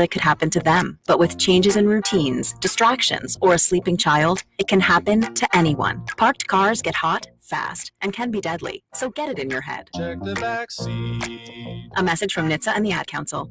it could happen to them. But with changes in routines, distractions, or a sleeping child, it can happen to anyone. Parked cars get hot, fast, and can be deadly. So get it in your head. Check the backseat. A message from NHTSA and the Ad Council.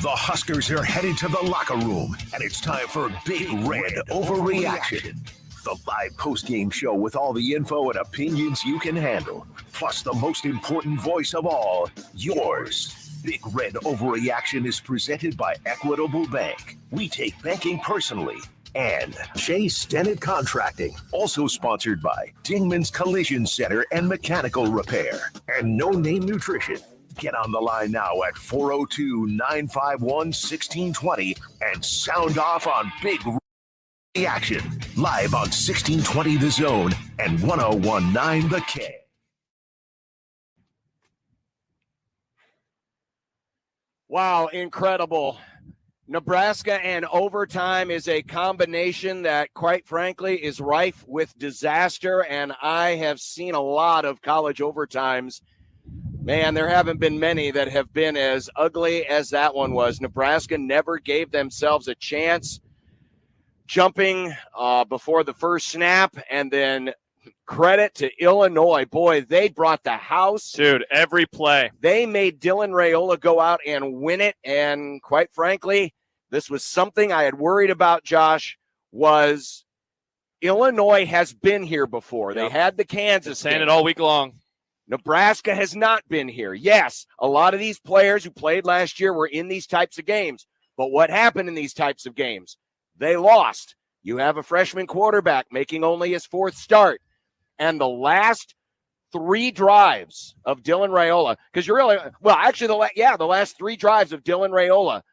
The Huskers are headed to the locker room, and it's time for Big Red Overreaction. The live post-game show with all the info and opinions you can handle. Plus the most important voice of all, yours. Big Red Overreaction is presented by Equitable Bank. We take banking personally. And Chase Stennett Contracting, also sponsored by Dingman's Collision Center and Mechanical Repair. And No Name Nutrition. Get on the line now at 402-951-1620 and sound off on Big Reaction, live on 1620 The Zone and 1019 The K. Wow, incredible. Nebraska and overtime is a combination that, quite frankly, is rife with disaster, and I have seen a lot of college overtimes. Man, there haven't been many that have been as ugly as that one was. Nebraska never gave themselves a chance, jumping before the first snap, and then credit to Illinois. Boy, they brought the house. Dude, every play. They made Dylan Rhule go out and win it, and quite frankly, this was something I had worried about, Josh, was Illinois has been here before. They had the Kansas saying game. It all week long. Nebraska has not been here. Yes, a lot of these players who played last year were in these types of games. But what happened in these types of games? They lost. You have a freshman quarterback making only his fourth start. And the last three drives of Dylan Rhule, because you're really, well, actually, the last three drives of Dylan Rhule,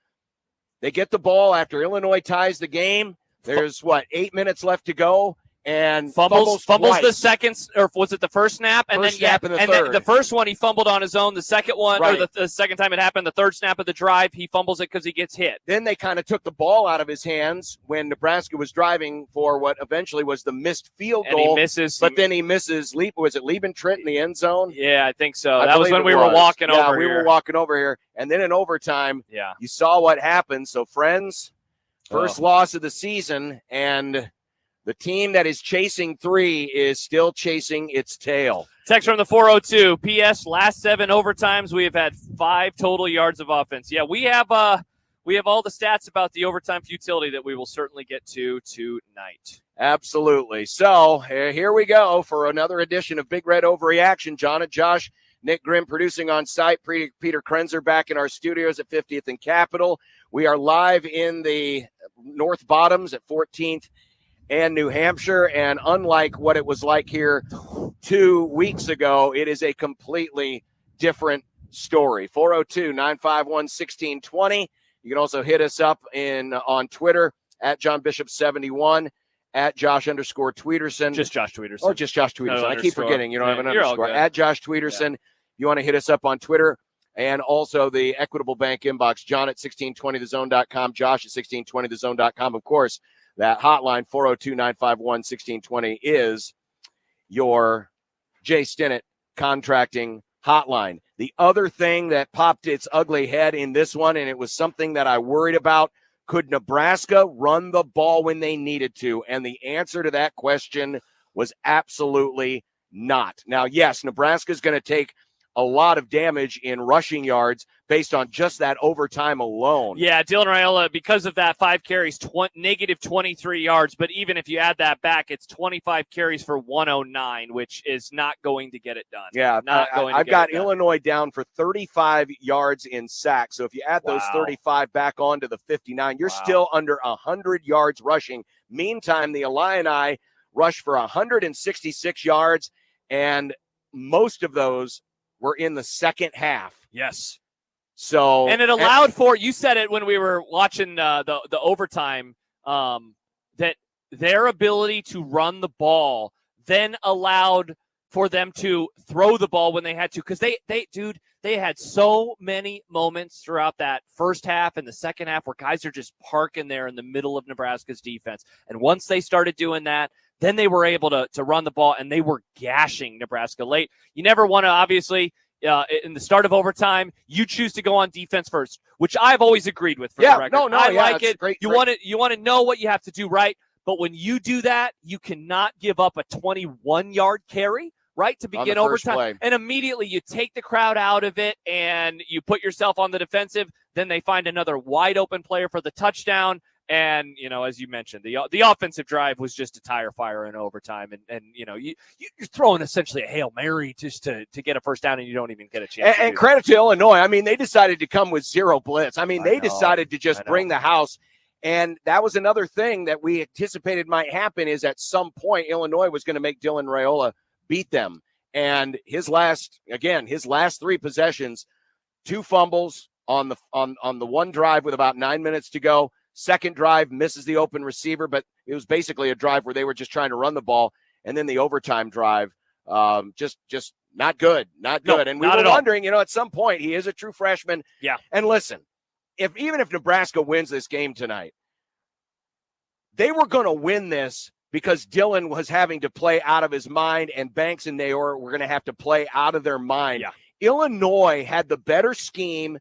they get the ball after Illinois ties the game. There's, 8 minutes left to go. And fumbles the second, or was it the first snap? And first then snap and the third. The first one he fumbled on his own. The second one, right. or the second time it happened, the third snap of the drive, he fumbles it because he gets hit. Then they kind of took the ball out of his hands when Nebraska was driving for what eventually was the missed field goal. And he misses. But then he misses. Was it Lieben Trent in the end zone? Yeah, I think so. That was when we were walking over here. Yeah, we were walking over here. And then in overtime, you saw what happened. So, friends, first loss of the season, and the team that is chasing 3 is still chasing its tail. Text from the 402. P.S. Last 7 overtimes, we have had 5 total yards of offense. Yeah, we have all the stats about the overtime futility that we will certainly get to tonight. Absolutely. So here we go for another edition of Big Red Overreaction. John and Josh, Nick Grimm producing on site. Peter Krenzer back in our studios at 50th and Capitol. We are live in the North Bottoms at 14th and New Hampshire, and unlike what it was like here 2 weeks ago, it is a completely different story. 402-951-1620. You can also hit us up on Twitter at JohnBishop71, at Josh_Tweederson. Just Josh Tweederson. Or just Josh Tweederson. No, I keep forgetting you don't have an underscore. At Josh Tweederson. Yeah. You want to hit us up on Twitter, and also the Equitable Bank inbox, John at 1620thezone.com, Josh at 1620thezone.com. Of course, that hotline, 402-951-1620, is your Jay Stennett contracting hotline. The other thing that popped its ugly head in this one, and it was something that I worried about, could Nebraska run the ball when they needed to? And the answer to that question was absolutely not. Now, yes, Nebraska is going to take a lot of damage in rushing yards based on just that overtime alone. Yeah, Dylan Rhule, because of that, 5 carries, negative 23 yards. But even if you add that back, it's 25 carries for 109, which is not going to get it done. Yeah, I've got Illinois down for 35 yards in sacks. So if you add those 35 back onto the 59, you're still under 100 yards rushing. Meantime, the Illini rushed for 166 yards, and most of those were in the second half. Yes. So, and it allowed for, you said it when we were watching the overtime, that their ability to run the ball then allowed for them to throw the ball when they had to. Because they had so many moments throughout that first half and the second half where guys are just parking there in the middle of Nebraska's defense. And once they started doing that, then they were able to run the ball, and they were gashing Nebraska late. You never want to, obviously, in the start of overtime, you choose to go on defense first, which I've always agreed with. For the record. I like it. You want to know what you have to do right, but when you do that, you cannot give up a 21-yard carry, right, to begin overtime. And immediately you take the crowd out of it and you put yourself on the defensive. Then they find another wide open player for the touchdown. And, as you mentioned, the offensive drive was just a tire fire in overtime. And you're throwing essentially a Hail Mary just to get a first down, and you don't even get a chance. And credit to Illinois. I mean, they decided to come with zero blitz. I mean, they decided to just bring the house. And that was another thing that we anticipated might happen, is at some point Illinois was going to make Dylan Raiola beat them. And his last 3 possessions, 2 fumbles on the one drive with about 9 minutes to go. Second drive misses the open receiver, but it was basically a drive where they were just trying to run the ball. And then the overtime drive, just not good, not good. No, and we were wondering, at some point, he is a true freshman. Yeah. And listen, even if Nebraska wins this game tonight, they were going to win this because Dylan was having to play out of his mind, and Banks and Nayor were going to have to play out of their mind. Yeah. Illinois had the better scheme.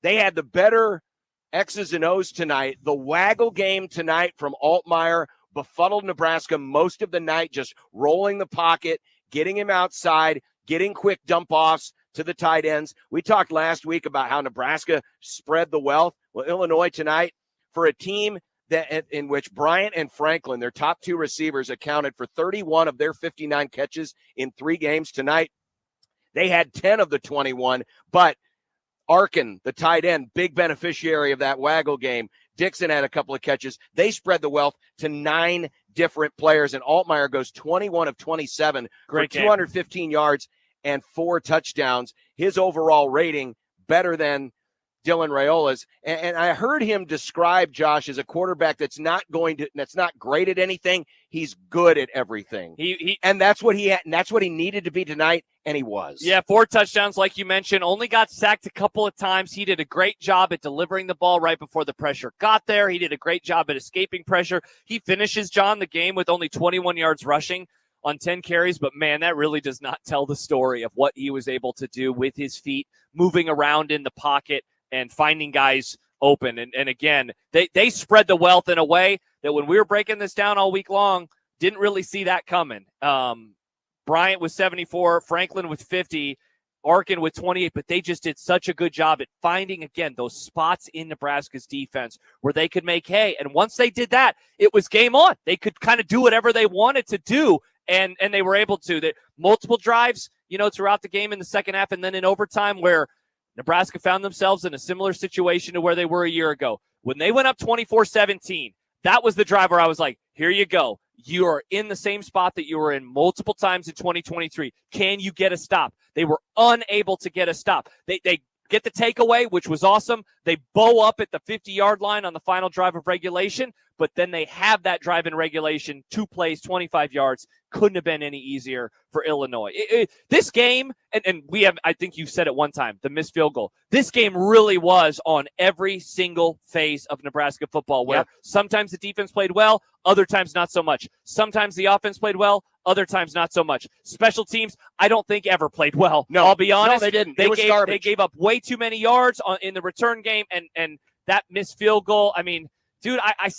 They had the better X's and O's tonight. The waggle game tonight from Altmaier befuddled Nebraska most of the night, just rolling the pocket, getting him outside, getting quick dump-offs to the tight ends. We talked last week about how Nebraska spread the wealth. Well, Illinois tonight, for a team in which Bryant and Franklin, their top 2 receivers, accounted for 31 of their 59 catches in 3 games tonight, they had 10 of the 21, but Arkin, the tight end, big beneficiary of that waggle game. Dixon had a couple of catches. They spread the wealth to 9 different players, and Altmaier goes 21 of 27 for 215 yards and 4 touchdowns. His overall rating better than Dylan Raiola's. And I heard him describe Josh as a quarterback that's not great at anything. He's good at everything. And that's what he had, and that's what he needed to be tonight, and he was. Yeah, 4 touchdowns, like you mentioned. Only got sacked a couple of times. He did a great job at delivering the ball right before the pressure got there. He did a great job at escaping pressure. He finishes, John, the game with only 21 yards rushing on 10 carries, but man, that really does not tell the story of what he was able to do with his feet, moving around in the pocket and finding guys open. And again, they spread the wealth in a way that when we were breaking this down all week long, didn't really see that coming. Bryant with 74, Franklin with 50, Arkin with 28, but they just did such a good job at finding, again, those spots in Nebraska's defense where they could make hay. And once they did that, it was game on. They could kind of do whatever they wanted to do, and they were able to. That multiple drives, throughout the game in the second half and then in overtime, where Nebraska found themselves in a similar situation to where they were a year ago. When they went up 24-17, that was the drive where I was like, here you go. You are in the same spot that you were in multiple times in 2023. Can you get a stop? They were unable to get a stop. They get the takeaway, which was awesome. They bow up at the 50-yard line on the final drive of regulation, but then they have that drive in regulation, 2 plays, 25 yards. Couldn't have been any easier for Illinois. This game, and we have, I think you've said it one time, the missed field goal. This game really was on every single phase of Nebraska football, where sometimes the defense played well, other times not so much. Sometimes the offense played well, other times not so much. Special teams, I don't think ever played well. No, I'll be honest. No, they didn't. They gave up way too many yards in the return game, and that missed field goal, I mean, dude, I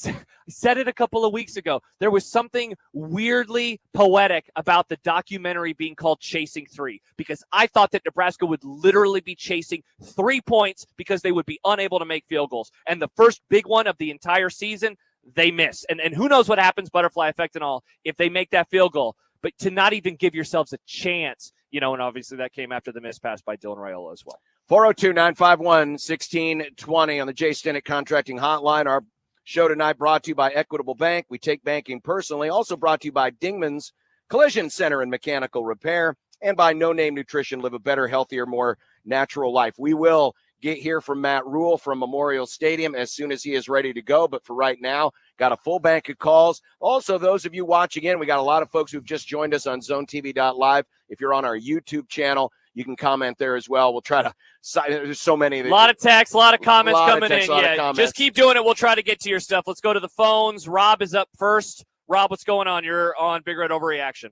said it a couple of weeks ago. There was something weirdly poetic about the documentary being called Chasing 3, because I thought that Nebraska would literally be chasing 3 points because they would be unable to make field goals. And the first big one of the entire season, they miss. And who knows what happens, butterfly effect and all, if they make that field goal. But to not even give yourselves a chance, and obviously that came after the missed pass by Dylan Raiola as well. 402-951-1620 on the Jay Stinnett Contracting Hotline. Our show tonight brought to you by Equitable Bank. We take banking personally. Also brought to you by Dingman's Collision Center and Mechanical Repair, and by No Name Nutrition. Live a better, healthier, more natural life. We will hear from Matt Rhule from Memorial Stadium as soon as he is ready to go. But for right now, got a full bank of calls. Also, those of you watching in, we got a lot of folks who've just joined us on ZoneTV.live. If you're on our YouTube channel, you can comment there as well. We'll try to – there's so many. A lot of texts, a lot of comments coming in. Yeah, just keep doing it. We'll try to get to your stuff. Let's go to the phones. Rob is up first. Rob, what's going on? You're on Big Red Overreaction.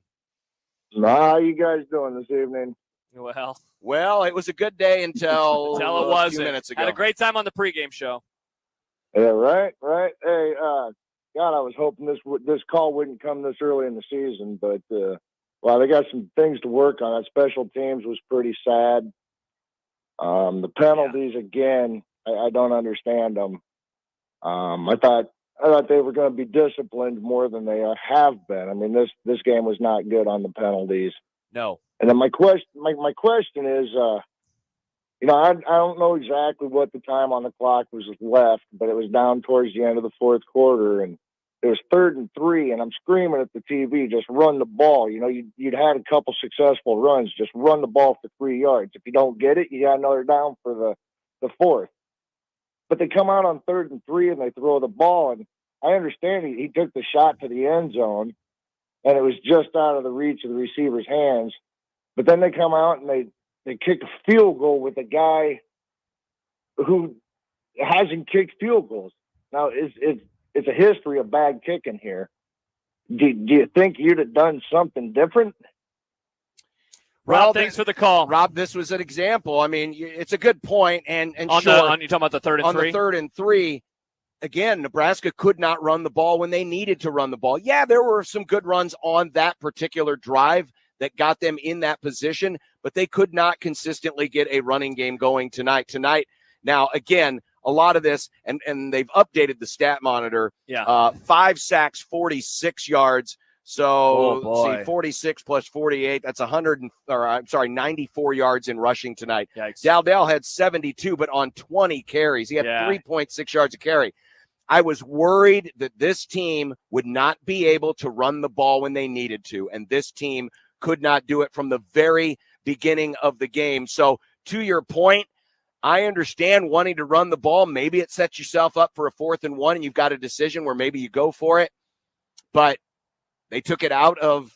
How you guys doing this evening? Well, Well, it was a good day until It a wasn't. few minutes ago. Had a great time on the pregame show. Yeah, right. Hey, God, I was hoping this call wouldn't come this early in the season, but well, they got some things to work on. That special teams was pretty sad. The penalties again, I don't understand them. I thought they were going to be disciplined more than they have been. I mean, this game was not good on the penalties. No. And then my question is, I don't know exactly what the time on the clock was left, but it was down towards the end of the fourth quarter, and it was 3rd and 3, and I'm screaming at the TV, just run the ball. You'd had a couple successful runs, just run the ball for 3 yards. If you don't get it, you got another down for the fourth. But they come out on 3rd and 3 and they throw the ball, and I understand he took the shot to the end zone, and it was just out of the reach of the receiver's hands. But then they come out and they kick a field goal with a guy who hasn't kicked field goals. Now, it's a history of bad kicking here. Do you think you'd have done something different? Rob, thanks for the call. Rob, this was an example. I mean, it's a good point. And on sure, you're talking about the 3rd and 3? On the 3rd and 3, again, Nebraska could not run the ball when they needed to run the ball. Yeah, there were some good runs on that particular drive that got them in that position, but they could not consistently get a running game going tonight. Now, again, a lot of this, and they've updated the stat monitor. Yeah. 5 sacks, 46 yards. So, see, 46 plus 48, that's 94 yards in rushing tonight. Yikes. Dowdell had 72, but on 20 carries. He had 3.6 yards a carry. I was worried that this team would not be able to run the ball when they needed to, and this team could not do it from the very beginning of the game. So, to your point, I understand wanting to run the ball. Maybe it sets yourself up for a 4th and 1, and you've got a decision where maybe you go for it. But they took it out of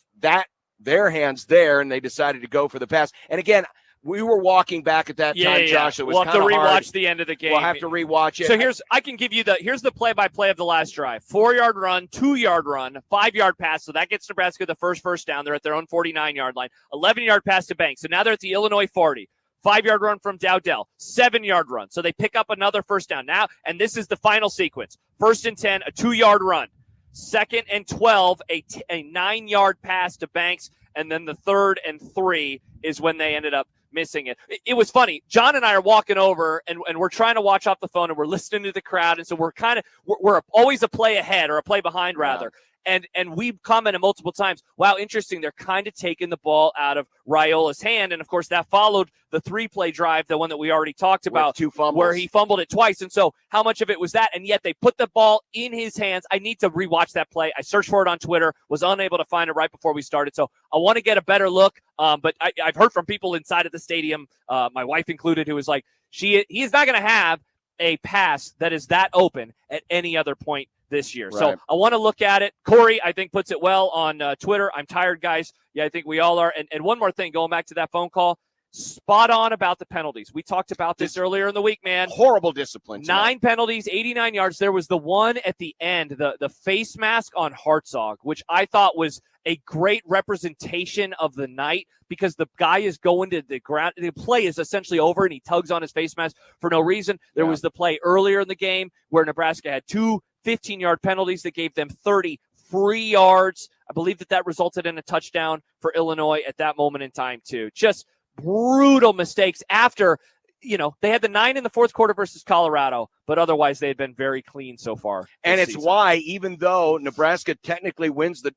their hands there, and they decided to go for the pass. And again, we were walking back at that time, Josh. It was we'll have to rewatch hard. the end of the game. We'll have to rewatch it. So I can give you here's the play-by-play of the last drive. 4-yard run, 2-yard run, 5-yard pass. So that gets Nebraska the first down. They're at their own 49-yard line. 11-yard pass to Banks. So now they're at the Illinois 40. 5-yard run from Dowdell. 7-yard run. So they pick up another first down. Now, and this is the final sequence. 1st and 10, a 2-yard run. 2nd and 12, a 9-yard pass to Banks. And then the 3rd and 3 is when they ended up missing it. It was funny. John and I are walking over, and we're trying to watch off the phone, and we're listening to the crowd, and so we're always a play ahead, or a play behind, rather. And we've commented multiple times, wow, interesting. They're kind of taking the ball out of Rhule's hand. And, of course, that followed the 3-play drive, the one that we already talked about, 2 fumbles, where he fumbled it twice. And so how much of it was that? And yet they put the ball in his hands. I need to rewatch that play. I searched for it on Twitter, was unable to find it right before we started. So I want to get a better look. But I've heard from people inside of the stadium, my wife included, who was like, he is not going to have a pass that is that open at any other point this year. Right. So I want to look at it. Corey, I think, puts it well on Twitter. I'm tired, guys. Yeah, I think we all are. And one more thing, going back to that phone call, spot on about the penalties. We talked about this earlier in the week, man. Horrible discipline tonight. 9 penalties, 89 yards. There was the one at the end, the face mask on Hartzog, which I thought was a great representation of the night, because the guy is going to the ground. The play is essentially over, and he tugs on his face mask for no reason. There was the play earlier in the game where Nebraska had 2 15-yard penalties that gave them 30 free yards. I believe that resulted in a touchdown for Illinois at that moment in time, too. Just brutal mistakes after, they had the 9 in the fourth quarter versus Colorado, but otherwise they had been very clean so far. And it's why, even though Nebraska technically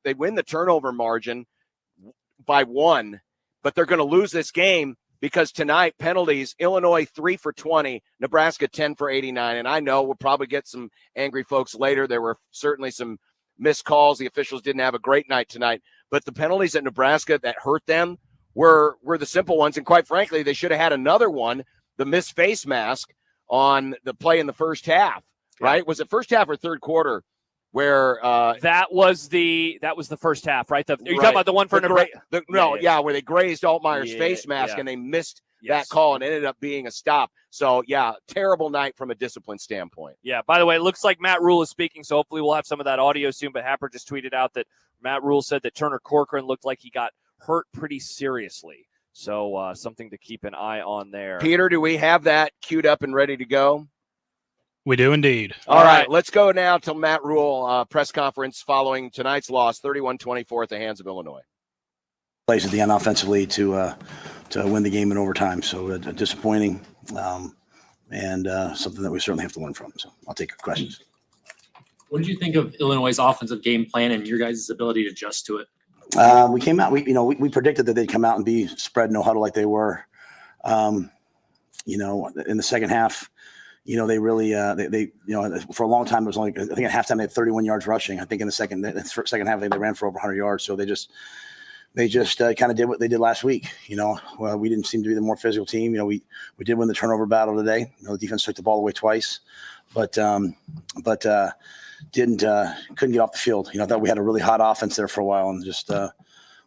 they win the turnover margin by 1, but they're going to lose this game because tonight, penalties, Illinois 3 for 20, Nebraska 10 for 89. And I know we'll probably get some angry folks later. There were certainly some missed calls. The officials didn't have a great night tonight. But the penalties at Nebraska that hurt them were the simple ones. And quite frankly, they should have had another one, the missed face mask on the play in the first half, right? Was it first half or third quarter? Where that was the first half, right? Are you talking about the one for Nebraska? Where they grazed Altmaier's face mask and they missed that call and ended up being a stop. So, terrible night from a discipline standpoint. Yeah, by the way, it looks like Matt Rhule is speaking, so hopefully we'll have some of that audio soon. But Happer just tweeted out that Matt Rhule said that Turner Corcoran looked like he got hurt pretty seriously So something to keep an eye on there. Peter, do we have that queued up and ready to go? We do indeed. All right, let's go now to Matt Rhule press conference following tonight's loss, 31-24 at the hands of Illinois. Plays at the end offensively to win the game in overtime. So disappointing, and something that we certainly have to learn from. So I'll take your questions. What did you think of Illinois' offensive game plan and your guys' ability to adjust to it? We came out. We predicted that they'd come out and be spread no huddle like they were. In the second half, they really for a long time it was only, I think at halftime they had 31 yards rushing. I think in the second half they ran for over 100 yards. So they just kind of did what they did last week. We didn't seem to be the more physical team. We did win the turnover battle today. The defense took the ball away twice, but couldn't get off the field. I thought we had a really hot offense there for a while, and just would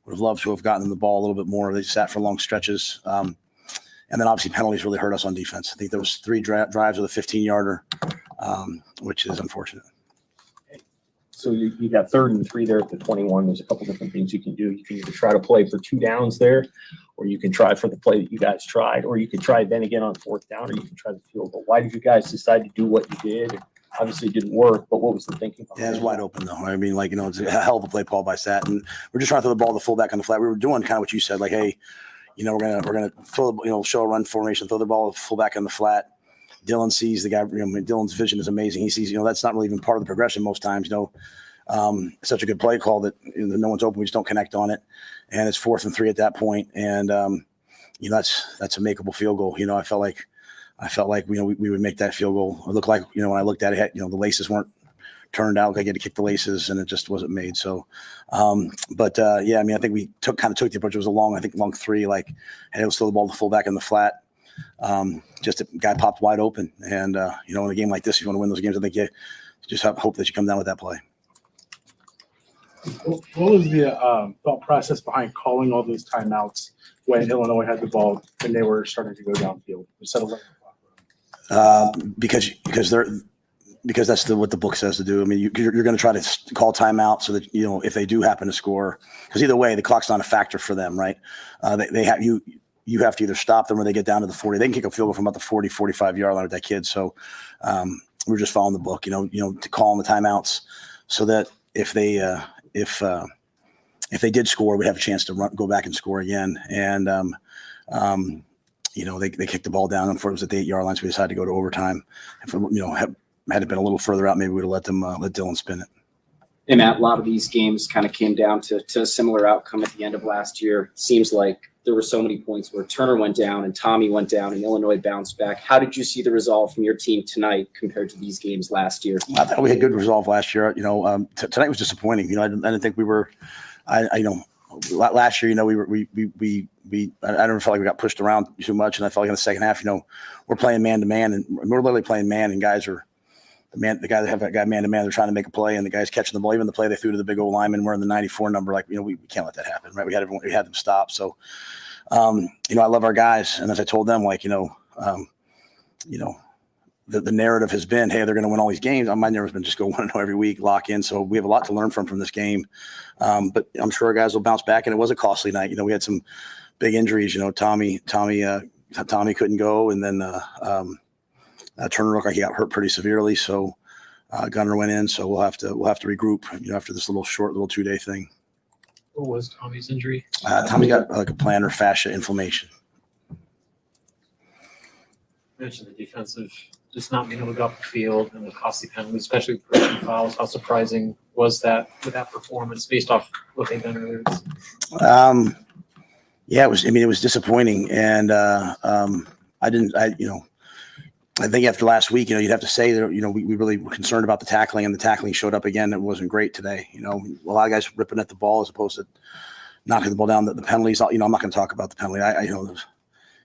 have loved to have gotten them the ball a little bit more. They sat for long stretches. And then obviously penalties really hurt us on defense. I think there was 3 drives with a 15-yarder, which is unfortunate. So you got 3rd and 3 there at the 21. There's a couple different things you can do. You can either try to play for 2 downs there, or you can try for the play that you guys tried, or you can try then again on 4th down, or you can try the field goal. Why did you guys decide to do what you did? Obviously it didn't work, but what was the thinking? Yeah, it was wide open though. I mean, it's a hell of a play call by Stat, and we're just trying to throw the ball to the fullback on the flat. We were doing kind of what you said, like, hey, we're gonna throw, show a run formation, throw the ball to fullback on the flat. Dylan sees the guy. Dylan's vision is amazing. He sees, that's not really even part of the progression most times. Such a good play call that no one's open. We just don't connect on it, and it's 4th and 3 at that point, and that's a makeable field goal. I felt like we would make that field goal. It looked like when I looked at it, the laces weren't turned out. I had to kick the laces, and it just wasn't made. So, I think we took the approach. It was a long 3. Like, hey, let's throw the ball to the fullback in the flat. Just a guy popped wide open, and in a game like this, you want to win those games. I think you just hope that you come down with that play. What was the thought process behind calling all those timeouts when Illinois had the ball and they were starting to go downfield instead of because that's what the book says to do. I mean, you're going to try to call timeout so that if they do happen to score, because either way the clock's not a factor for them, right? They have you have to either stop them or they get down to the 40. They can kick a field goal from about the 40, 45-yard line with that kid. So we're just following the book, to call on the timeouts so that if they did score, we'd have a chance to go back and score again. And they kicked the ball down, and it was at the 8-yard line, so we decided to go to overtime. If had it been a little further out, maybe we would have let Dylan spin it. Hey, Matt, a lot of these games kind of came down to a similar outcome at the end of last year. It seems like there were so many points where Turner went down and Tommy went down and Illinois bounced back. How did you see the resolve from your team tonight compared to these games last year? I thought we had good resolve last year. Tonight was disappointing. I didn't think we were. Last year, I don't feel like we got pushed around too much, and I felt like in the second half, we're playing man to man, and we're literally playing man, and guys are. The guys that have that guy man to man, they're trying to make a play, and the guy's catching the ball. Even the play they threw to the big old lineman, we're in the 94 number. Like, we can't let that happen, right? We had them stop. So, I love our guys, and as I told them, the narrative has been, hey, they're going to win all these games. My narrative has been just go 1-0 every week, lock in. So we have a lot to learn from this game, but I'm sure our guys will bounce back. And it was a costly night. We had some big injuries. Tommy couldn't go, and then Turner looked like he got hurt pretty severely, so Gunner went in. So we'll have to regroup, after this little 2-day thing. What was Tommy's injury? Tommy got like a plantar fascia inflammation. You mentioned the defensive just not being able to go up the field and the costly penalties, especially personal fouls. How surprising was that with that performance based off what they've done earlier? Yeah, it was. It was disappointing, and I think after last week, you'd have to say that, we really were concerned about the tackling, and the tackling showed up again. It wasn't great today. A lot of guys ripping at the ball as opposed to knocking the ball down. The penalties, I'm not going to talk about the penalty.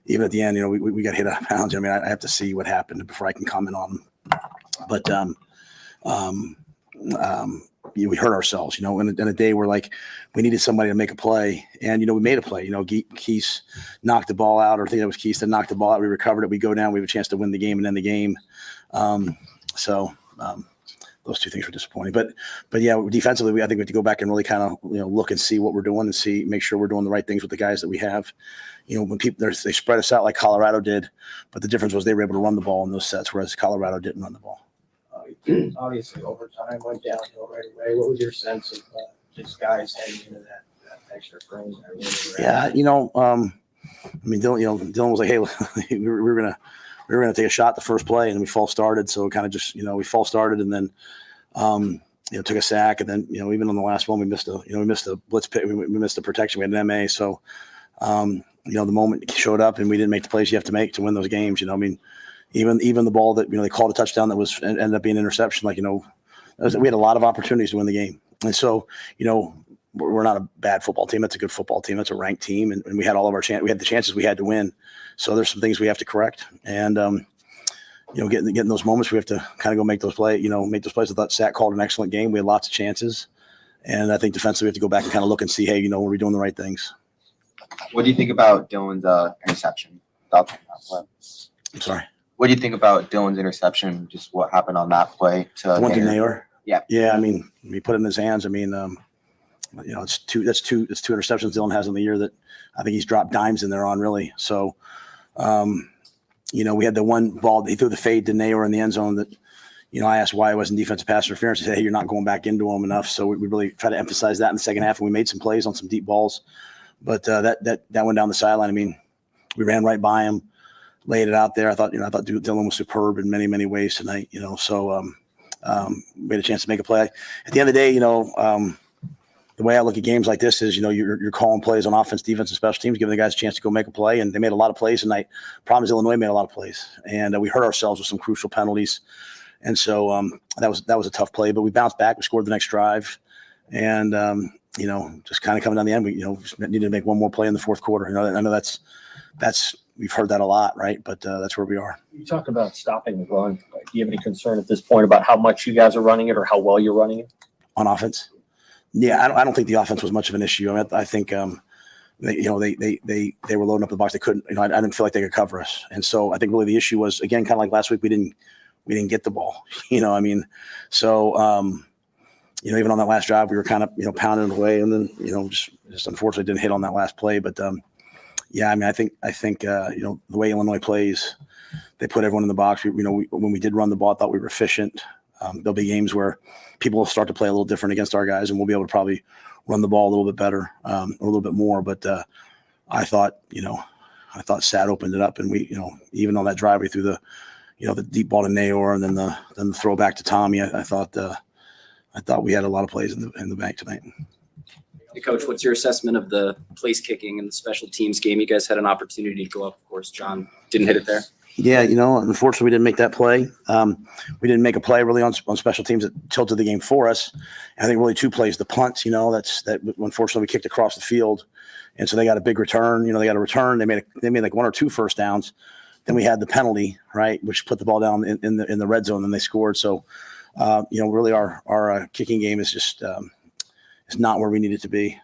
Even at the end, we got hit out of bounds. I have to see what happened before I can comment on them. But we hurt ourselves, in a day where we needed somebody to make a play, and we made a play. Keese knocked the ball out, or I think that was Keese that knocked the ball out. We recovered it. We go down. We have a chance to win the game and end the game. those two things were disappointing. But yeah, defensively, I think we have to go back and really kind of look and see what we're doing and make sure we're doing the right things with the guys that we have. When people they spread us out like Colorado did, but the difference was they were able to run the ball in those sets, whereas Colorado didn't run the ball. Obviously, overtime went downhill right away. What was your sense of just guys heading into that extra frame? Yeah, Dylan was like, "Hey, we were gonna take a shot the first play, and we false started. So kind of just we false started, and then took a sack, and then even on the last one we missed a blitz pick, we missed the protection. We had an MA, so the moment it showed up and we didn't make the plays you have to make to win those games. Even the ball that they called a touchdown that ended up being an interception. We had a lot of opportunities to win the game, and so we're not a bad football team. It's a good football team. It's a ranked team, and we had all of our we had the chances we had to win. So there's some things we have to correct, and getting those moments we have to kind of go make those plays. Make those plays. I thought Sack called an excellent game. We had lots of chances, and I think defensively we have to go back and kind of look and see, hey, were we doing the right things? What do you think about Dylan's interception? I'm sorry. What do you think about Dylan's interception? Just what happened on that play to Naylor? Yeah. Yeah. He put it in his hands. It's two interceptions Dylan has in the year that I think he's dropped dimes in there on, really. So, we had the one ball, he threw the fade to Naylor in the end zone that, I asked why it wasn't defensive pass interference. He said, hey, you're not going back into him enough. So we really try to emphasize that in the second half, and we made some plays on some deep balls. But that went down the sideline. We ran right by him, laid it out there. I thought Dylan was superb in many, many ways tonight, so we had a chance to make a play. At the end of the day, the way I look at games like this is, you're calling plays on offense, defense, and special teams, giving the guys a chance to go make a play, and they made a lot of plays tonight. Problem is Illinois made a lot of plays, and we hurt ourselves with some crucial penalties, and so that was a tough play. But we bounced back. We scored the next drive, and just kind of coming down the end, we just needed to make one more play in the fourth quarter. I know that's we've heard that a lot, right? But that's where we are. You talk about stopping the run. Do you have any concern at this point about how much you guys are running it or how well you're running it on offense? Yeah, I don't think the offense was much of an issue. I think they were loading up the box. They couldn't. I didn't feel like they could cover us, and so I think really the issue was, again, kind of like last week, we didn't get the ball. So even on that last drive, we were kind of pounding it away, and then just unfortunately didn't hit on that last play. But I think the way Illinois plays, they put everyone in the box. When we did run the ball, I thought we were efficient. There'll be games where people will start to play a little different against our guys, and we'll be able to probably run the ball a little bit better, a little bit more. But I thought Sat opened it up, and we, even on that drive, we threw the deep ball to Nayor, and then the throw back to Tommy. I thought we had a lot of plays in the bank tonight. Hey, Coach, what's your assessment of the place kicking in the special teams game? You guys had an opportunity to go up. Of course, John didn't hit it there. Yeah, unfortunately, we didn't make that play. We didn't make a play really on special teams that tilted the game for us. I think really two plays. The punt, that unfortunately we kicked across the field, and so they got a big return. They got a return. They made like one or two first downs. Then we had the penalty, right, which put the ball down in the red zone, and they scored. So, really our kicking game is just is not where we need it to be.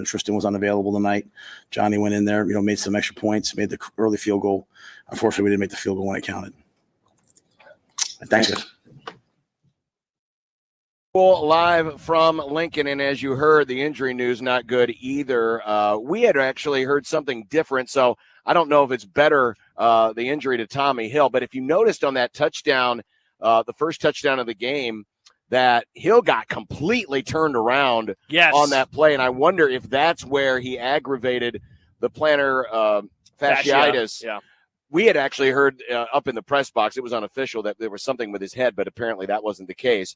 Tristan was unavailable tonight. Johnny went in there, made some extra points, made the early field goal. Unfortunately, we didn't make the field goal when it counted. Thanks, guys. Live from Lincoln, and as you heard, the injury news not good either. We had actually heard something different, so I don't know if it's better, the injury to Tommy Hill, but if you noticed on that touchdown, the first touchdown of the game, that Hill got completely turned around on that play, and I wonder if that's where he aggravated the plantar fasciitis. Yeah. We had actually heard up in the press box, it was unofficial, that there was something with his head, but apparently that wasn't the case.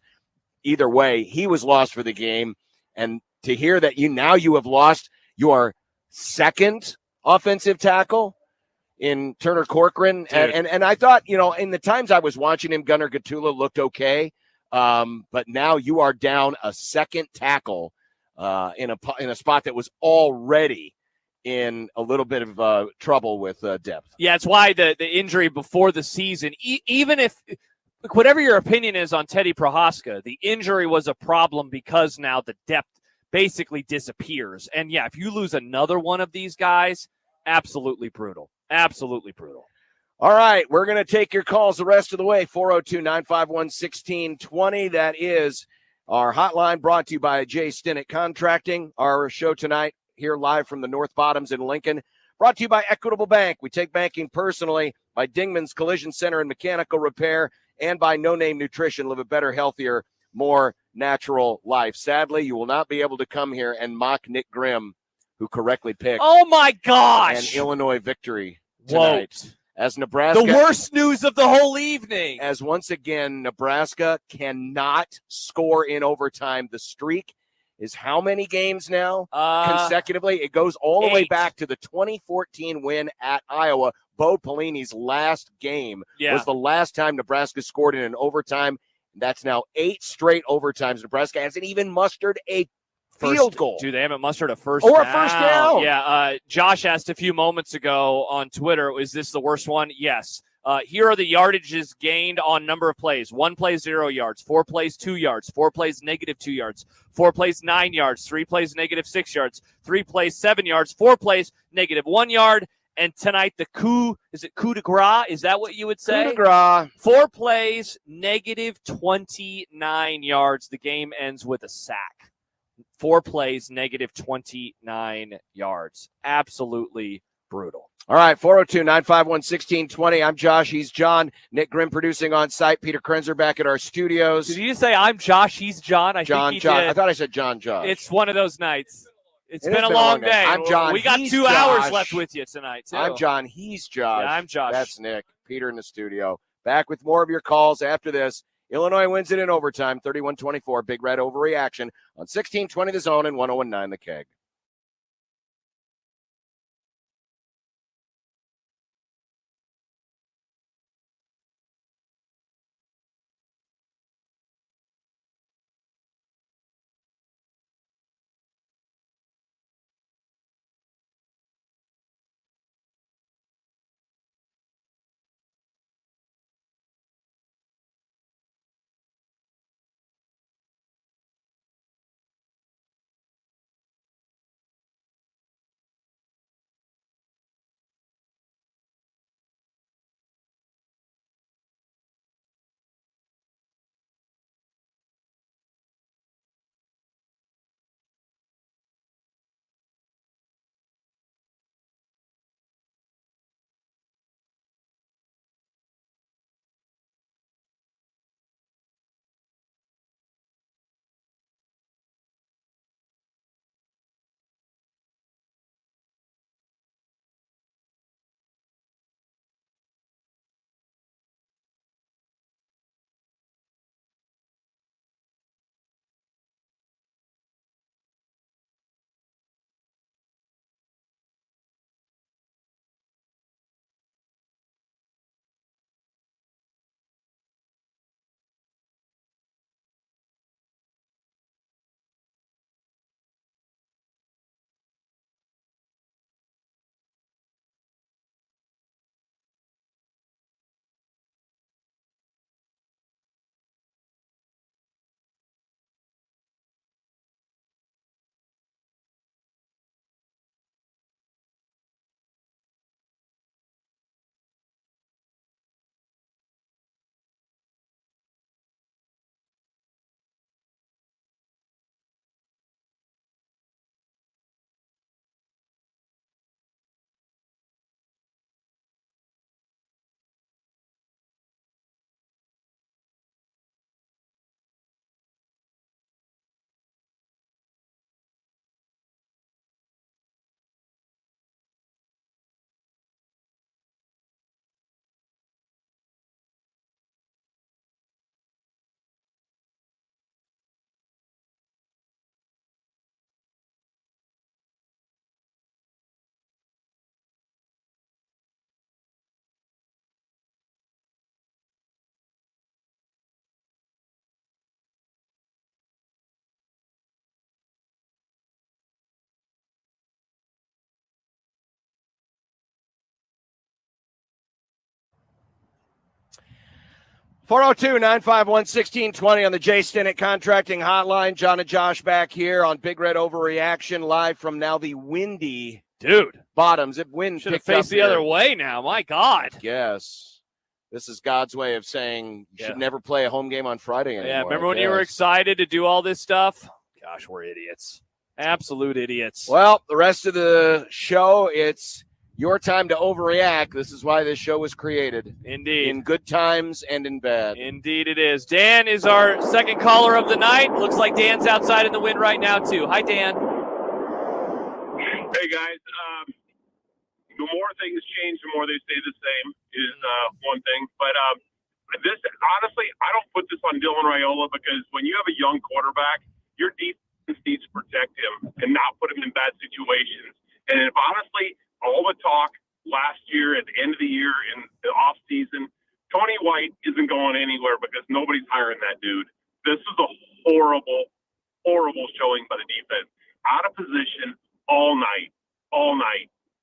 Either way, he was lost for the game, and to hear that you have lost your second offensive tackle in Turner Corcoran, and I thought, in the times I was watching him, Gunnar Gatula looked okay. But now you are down a second tackle in a spot that was already in a little bit of trouble with depth. Yeah, it's why the injury before the season, even if whatever your opinion is on Teddy Prohaska, the injury was a problem because now the depth basically disappears. And yeah, if you lose another one of these guys, absolutely brutal. Absolutely brutal. All right, we're going to take your calls the rest of the way. 402-951-1620. That is our hotline, brought to you by Jay Stinnett Contracting. Our show tonight here live from the North Bottoms in Lincoln, brought to you by Equitable Bank. We take banking personally, by Dingman's Collision Center and Mechanical Repair, and by No Name Nutrition. Live a better, healthier, more natural life. Sadly, you will not be able to come here and mock Nick Grimm, who correctly picked Oh my gosh! an Illinois victory tonight. Whoa. As Nebraska, The worst news of the whole evening. as once again, Nebraska cannot score in overtime. The streak is how many games now consecutively? It goes all the way 8. back to the 2014 win at Iowa. Bo Pelini's last game was the last time Nebraska scored in an overtime. That's now 8 straight overtimes. Nebraska hasn't even mustered a field goal. Dude, they haven't mustered a first Or a down. first down. Yeah, Josh asked a few moments ago on Twitter, is this the worst one? Yes. Here are the yardages gained on number of plays. 1 play, 0 yards. 4 plays, 2 yards. 4 plays, -2 yards. 4 plays, 9 yards. 3 plays, -6 yards. 3 plays, 7 yards. 4 plays, -1 yard. And tonight, the coup de grace? Is that what you would say? Coup de grace. 4 plays, -29 yards. The game ends with a sack. 4 plays, -29 yards. Absolutely brutal. All right, 402-951-1620. I'm Josh. He's John. Nick Grimm producing on site. Peter Krenzer back at our studios. Did you say I'm Josh, he's John? I John, think he John. did. I thought I said John, Josh. It's one of those nights. It's It been has a long day. I'm John. We got He's 2 hours Josh. left with you tonight, too. I'm John. He's Josh. Yeah, I'm Josh. That's Nick. Peter in the studio. Back with more of your calls after this. Illinois wins it in overtime, 31-24. Big Red Overreaction on 1620 The Zone and 101.9 The Keg. (402-951-1620) on the Jay Stinnett Contracting Hotline. John and Josh back here on Big Red Overreaction, live from now the windy Dude. Bottoms. If wind Should have picked up faced the other way now. My God. Yes. This is God's way of saying you should never play a home game on Friday anymore. Yeah, remember when you were excited to do all this stuff? Gosh, we're idiots. Absolute idiots. Well, the rest of the show, it's your time to overreact. This is why this show was created. Indeed. In good times and in bad. Indeed it is. Dan is our second caller of the night. Looks like Dan's outside in the wind right now, too. Hi, Dan. Hey, guys. The more things change, the more they stay the same is one thing. But this, honestly, I don't put this on Dylan Rhule because when you have a young quarterback, your defense needs to protect him and not put him in bad situations. And if honestly, all the talk last year at the end of the year in the off season, Tony White isn't going anywhere because nobody's hiring that dude. This is a horrible, horrible showing by the defense. Out of position all night.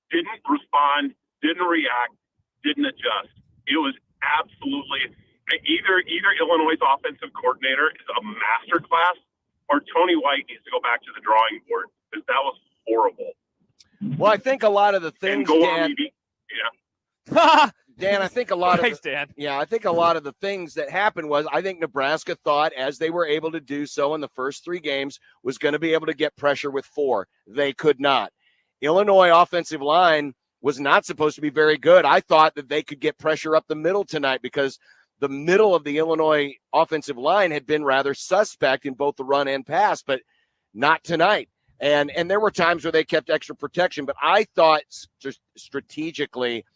Didn't respond, didn't react, didn't adjust. It was absolutely either Illinois' offensive coordinator is a masterclass or Tony White needs to go back to the drawing board because that was horrible. Well, I think a lot of the things, Dan. Dan, I think a lot Thanks, of Dan. Yeah, I think a lot of the things that happened was I think Nebraska thought as they were able to do so in the first 3 games was going to be able to get pressure with 4. They could not. Illinois offensive line was not supposed to be very good. I thought that they could get pressure up the middle tonight because the middle of the Illinois offensive line had been rather suspect in both the run and pass, but not tonight. And there were times where they kept extra protection, but I thought strategically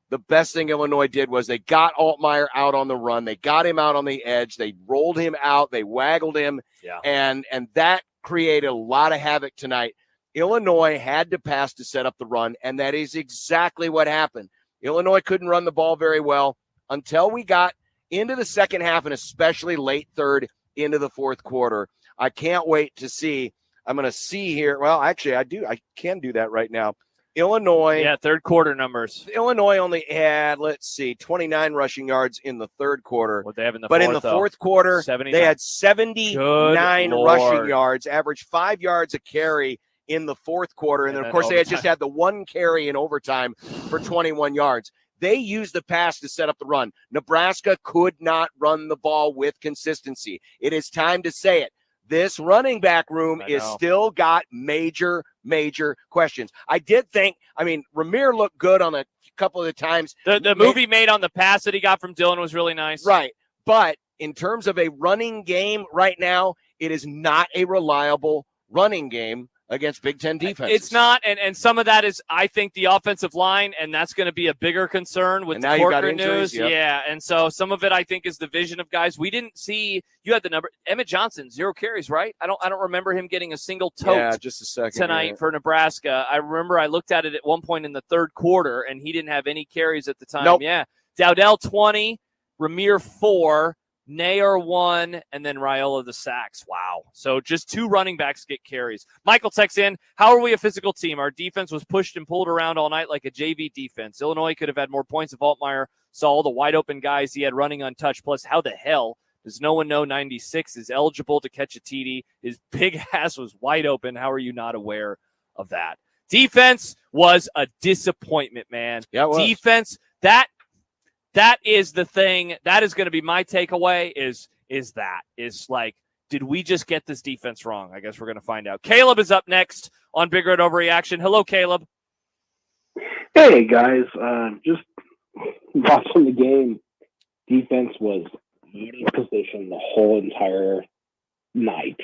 the best thing Illinois did was they got Altmaier out on the run. They got him out on the edge. They rolled him out. They waggled him. Yeah. And that created a lot of havoc tonight. Illinois had to pass to set up the run, and that is exactly what happened. Illinois couldn't run the ball very well until we got into the second half and especially late third into the fourth quarter. I can't wait to see. I'm going to see here. Well, actually, I do. I can do that right now. Illinois. Yeah, third quarter numbers. Illinois only had, 29 rushing yards in the third quarter. What they have in the but fourth, in the fourth quarter, 79. they had 79 Good rushing Lord. yards, averaged 5 yards a carry in the fourth quarter. And then, of course, they had just had the 1 carry in overtime for 21 yards. They used the pass to set up the run. Nebraska could not run the ball with consistency. It is time to say it. This running back room is still got major questions. I did think, Rahmir looked good on a couple of the times. The move he made on the pass that he got from Dylan was really nice. Right. But in terms of a running game right now, it is not a reliable running game against Big Ten defenses. It's not, and some of that is, I think, the offensive line, and that's going to be a bigger concern with the corporate news. Yep. Yeah, and so some of it, I think, is the vision of guys. We didn't see, you had the number, Emmett Johnson, 0 carries, right? I don't remember him getting a single tote just a second tonight for Nebraska. I remember I looked at it at one point in the third quarter, and he didn't have any carries at the time. Nope. Yeah. Dowdell, 20, Rahmir, 4, Nair 1, and then Rhule the sacks. Wow. So just 2 running backs get carries. Michael texts in, how are we a physical team? Our defense was pushed and pulled around all night like a JV defense. Illinois could have had more points if Altmaier saw all the wide open guys he had running untouched. Plus, how the hell does no one know 96 is eligible to catch a TD? His big ass was wide open. How are you not aware of that? Defense was a disappointment, man. Yeah, it was. Defense, that is the thing. That is going to be my takeaway is like, did we just get this defense wrong? I guess we're going to find out. Caleb is up next on Big Red Overreaction. Hello, Caleb. Hey, guys. Just watching the game. Defense was in position the whole entire night.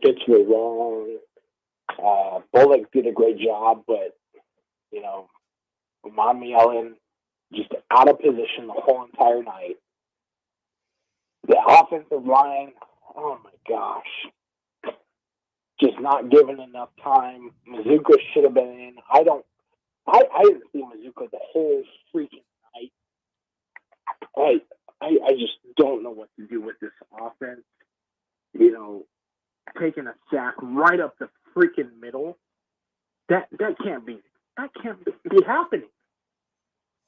Hits were wrong. Bullock did a great job, but, Umami Ellen just out of position the whole entire night. The offensive line, oh my gosh, just not given enough time. Mazuka should have been in. I didn't see Mazuka the whole freaking night. I just don't know what to do with this offense. Taking a sack right up the freaking middle. That can't be happening.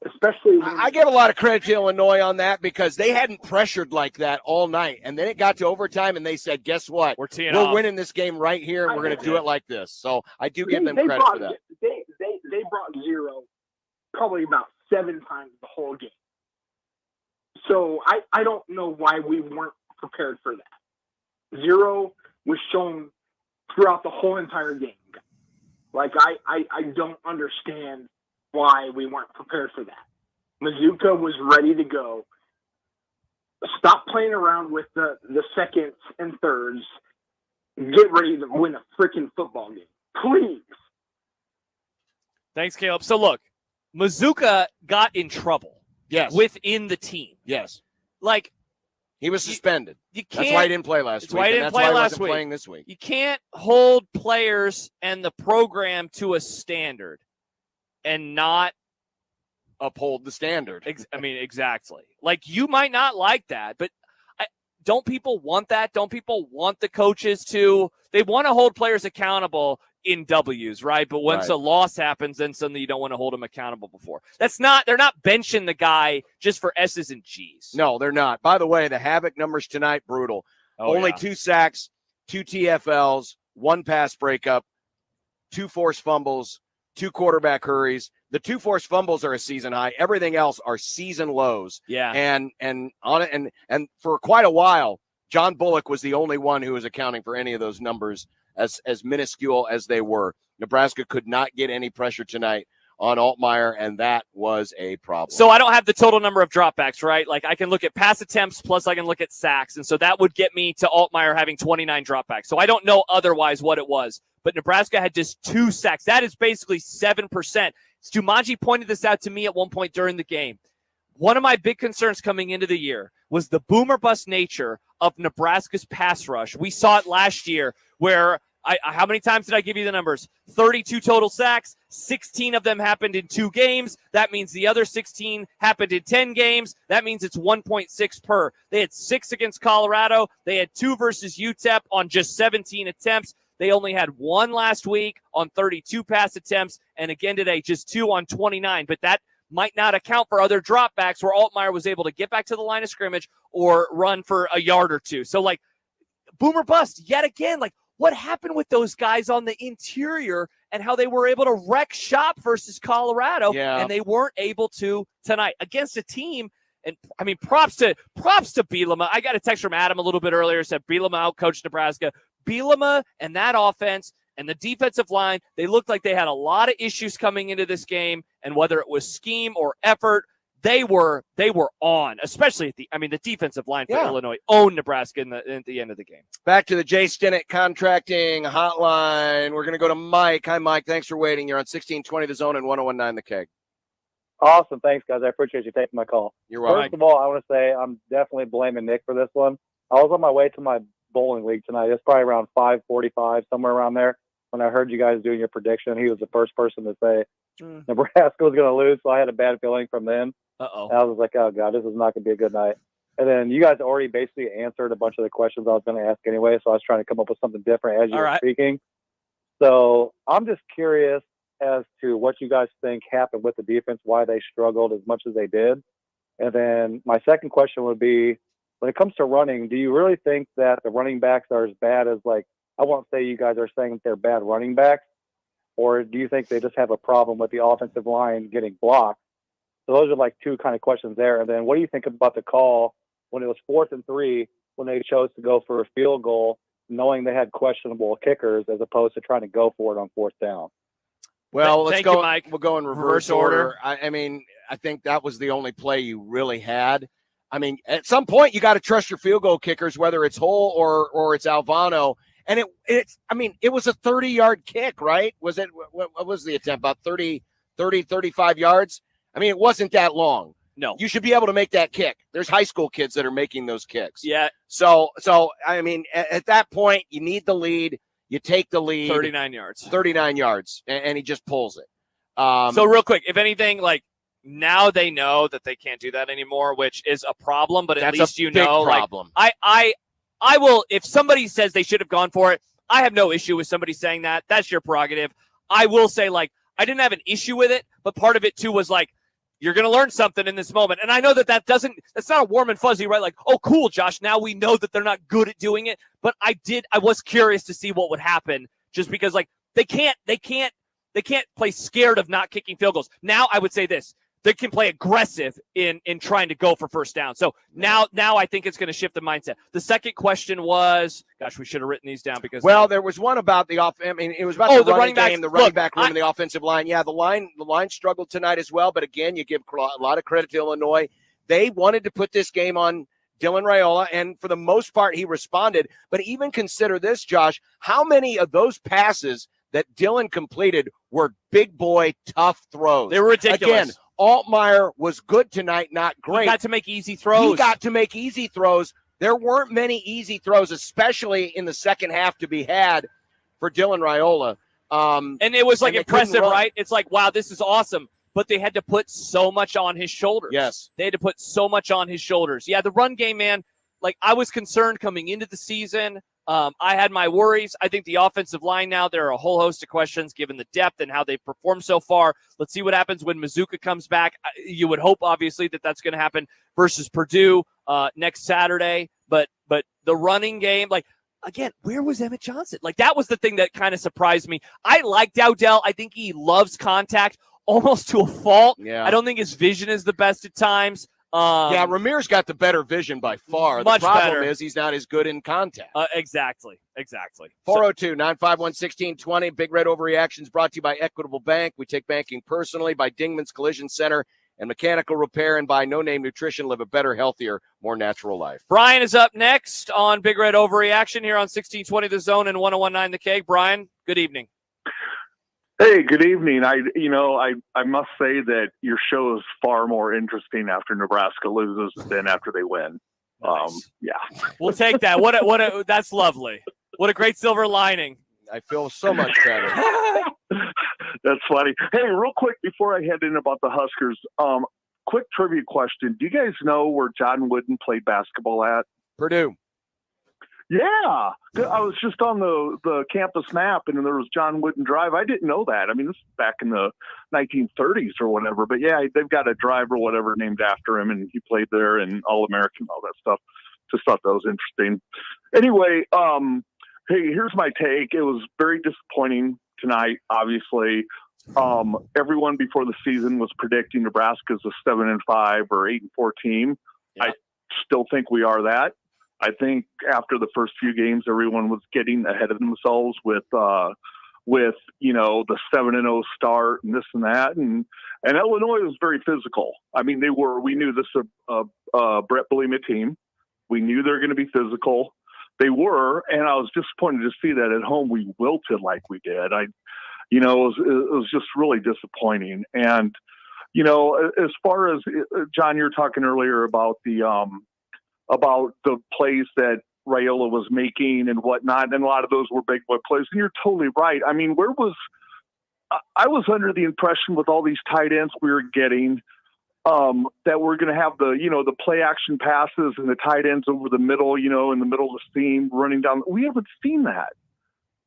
especially when I give a lot of credit to Illinois on that because they hadn't pressured like that all night. And then it got to overtime, and they said, guess what? We're winning this game right here, and we're going to do it like this. So I do give them credit brought, for that. They brought zero probably about 7 times the whole game. So I don't know why we weren't prepared for that. Zero was shown throughout the whole entire game. Like, I don't understand why we weren't prepared for that. Mazuka was ready to go. Stop playing around with the seconds and thirds. Get ready to win a freaking football game. Please. Thanks, Caleb. So, look, Mazuka got in trouble. Yes. Within the team. Yes. Like, he was suspended. You can't, that's why he didn't play last week. That's why he didn't play he last wasn't week. Playing this week. You can't hold players and the program to a standard and not uphold the standard. Exactly. Like, you might not like that, but don't people want that? Don't people want the coaches to? They want to hold players accountable in W's, right? But once a loss happens, then suddenly you don't want to hold them accountable before. They're not benching the guy just for S's and G's. No, they're not. By the way, the Havoc numbers tonight, brutal. Only 2 sacks, 2 TFLs, 1 pass breakup, 2 forced fumbles, 2 quarterback hurries. The 2 forced fumbles are a season high. Everything else are season lows. Yeah. And for quite a while, John Bullock was the only one who was accounting for any of those numbers as minuscule as they were. Nebraska could not get any pressure tonight on Altmaier, and that was a problem. So I don't have the total number of dropbacks, right? Like, I can look at pass attempts plus I can look at sacks, and so that would get me to Altmaier having 29 dropbacks. So I don't know otherwise what it was, but Nebraska had just 2 sacks. That is basically 7%. Stumaji pointed this out to me at one point during the game. One of my big concerns coming into the year was the boomer bust nature of Nebraska's pass rush. We saw it last year where how many times did I give you the numbers? 32 total sacks. 16 of them happened in 2 games. That means the other 16 happened in 10 games. That means it's 1.6 per. They had 6 against Colorado. They had 2 versus UTEP on just 17 attempts. They only had 1 last week on 32 pass attempts. And again today, just 2 on 29. But that might not account for other dropbacks where Altmaier was able to get back to the line of scrimmage or run for a yard or 2. So, like, boomer bust yet again. Like, what happened with those guys on the interior and how they were able to wreck shop versus Colorado, and they weren't able to tonight against a team. And I mean, props to Bielema. I got a text from Adam a little bit earlier, said Bielema outcoached Nebraska. Bielema and that offense and the defensive line, they looked like they had a lot of issues coming into this game, and whether it was scheme or effort, they were on, especially at the defensive line for Illinois owned Nebraska at the end of the game. Back to the Jay Stinnett contracting hotline. We're going to go to Mike. Hi, Mike. Thanks for waiting. You're on 1620 The Zone and 1019 The Keg. Awesome. Thanks, guys. I appreciate you taking my call. You're welcome. First of all, I want to say I'm definitely blaming Nick for this one. I was on my way to my bowling league tonight. It's probably around 5:45, somewhere around there. When I heard you guys doing your prediction, he was the first person to say Nebraska was going to lose, so I had a bad feeling from then. Uh-oh. And I was like, oh, God, this is not going to be a good night. And then you guys already basically answered a bunch of the questions I was going to ask anyway, so I was trying to come up with something different as you were speaking. So I'm just curious as to what you guys think happened with the defense, why they struggled as much as they did. And then my second question would be, when it comes to running, do you really think that the running backs are as bad as, like, I won't say you guys are saying they're bad running backs, or do you think they just have a problem with the offensive line getting blocked? So those are like 2 kind of questions there. And then what do you think about the call when it was 4th and 3, when they chose to go for a field goal, knowing they had questionable kickers, as opposed to trying to go for it on 4th down? Well, let's go. You, Mike. We'll go in reverse order. I mean, I think that was the only play you really had. I mean, at some point you got to trust your field goal kickers, whether it's Rhule or it's Alvano. And it was a 30-yard kick, right? Was it? What was the attempt? About 35 yards? I mean, it wasn't that long. No. You should be able to make that kick. There's high school kids that are making those kicks. Yeah. So I mean, at that point, you need the lead. You take the lead. 39 yards. 39 yards, and he just pulls it. So real quick, if anything, like, now they know that they can't do that anymore, which is a problem, but at least you know. Problem. Like, I will, if somebody says they should have gone for it, I have no issue with somebody saying that. That's your prerogative. I will say, like, I didn't have an issue with it, but part of it, too, was, like, you're going to learn something in this moment. And I know that's not a warm and fuzzy, right? Like, oh, cool, Josh. Now we know that they're not good at doing it. But I was curious to see what would happen just because, like, they can't play scared of not kicking field goals. Now I would say this. They can play aggressive in trying to go for first down. So now I think it's going to shift the mindset. The second question was, gosh, we should have written these down because there was one about the it was about the running game, the running back room, and the offensive line. Yeah, the line struggled tonight as well. But again, you give a lot of credit to Illinois. They wanted to put this game on Dylan Raiola, and for the most part, he responded. But even consider this, Josh, how many of those passes that Dylan completed were big boy tough throws? They were ridiculous. Again, Altmaier was good tonight, not great. He got to make easy throws. There weren't many easy throws, especially in the second half, to be had for Dylan Raiola. And it was like impressive, right? It's like, wow, this is awesome. But they had to put so much on his shoulders. Yes. They had to put so much on his shoulders. Yeah, the run game, man, like I was concerned coming into the season. I had my worries. I think the offensive line now, there are a whole host of questions given the depth and how they've performed so far. Let's see what happens when Mazuka comes back. You would hope, obviously, that that's going to happen versus Purdue next Saturday. But the running game, like, again, where was Emmett Johnson? Like, that was the thing that kind of surprised me. I like Dowdell. I think he loves contact almost to a fault. Yeah. I don't think his vision is the best at times. Ramirez got the better vision by far. Much the problem better. is he's not as good in contact. Exactly. 402-951-1620. Big Red Overreactions brought to you by Equitable Bank. We take banking personally. By Dingman's Collision Center and Mechanical Repair, and by No Name Nutrition. Live a better, healthier, more natural life. Brian is up next on Big Red Overreaction here on 1620 The Zone and 101.9 The Keg. Brian, good evening. Hey, good evening. I must say that your show is far more interesting after Nebraska loses than after they win. Nice. Yeah, we'll take that. That's lovely. What a great silver lining. I feel so much better. That's funny. Hey, real quick before I head in about the Huskers, quick trivia question: do you guys know where John Wooden played basketball at? Purdue. Yeah, I was just on the campus map, and there was John Wooden Drive. I didn't know that. I mean, this is back in the 1930s or whatever. But yeah, they've got a drive or whatever named after him, and he played there and All-American, all that stuff. Just thought that was interesting. Anyway, hey, here's my take. It was very disappointing tonight. Obviously, everyone before the season was predicting Nebraska as a 7-5 or 8-4 team. Yeah. I still think we are that. I think after the first few games, everyone was getting ahead of themselves with the 7-0 start and this and that, and Illinois was very physical. I mean, we knew this Brett Bielema team. We knew they were going to be physical. They were, and I was disappointed to see that at home we wilted like we did. It was just really disappointing. And as far as John, you were talking earlier about the plays that Raiola was making and whatnot, and a lot of those were big boy plays. And you're totally right. I mean, I was under the impression with all these tight ends we were getting that we're going to have the play action passes and the tight ends over the middle, in the middle of the seam running down. We haven't seen that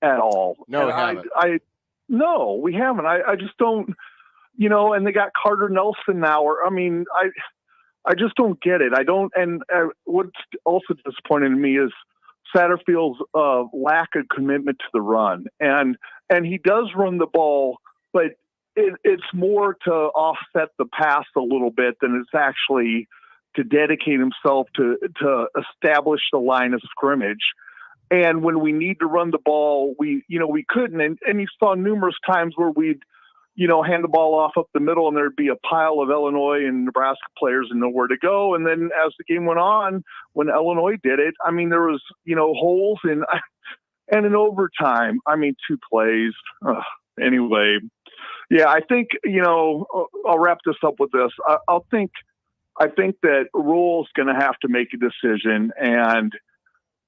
at all. No, we haven't. No, we haven't. I just don't, and they got Carter Nelson now. I just don't get it. I don't. And what's also disappointing to me is Satterfield's lack of commitment to the run. And he does run the ball, but it's more to offset the pass a little bit than it's actually to dedicate himself to establish the line of scrimmage. And when we need to run the ball, we couldn't. And you saw numerous times where we'd, hand the ball off up the middle and there'd be a pile of Illinois and Nebraska players and nowhere to go. And then as the game went on, when Illinois did it, I mean, there was, holes and in overtime, 2 plays. Anyway, yeah, I think, I'll wrap this up with this. I think that Rhule's going to have to make a decision. And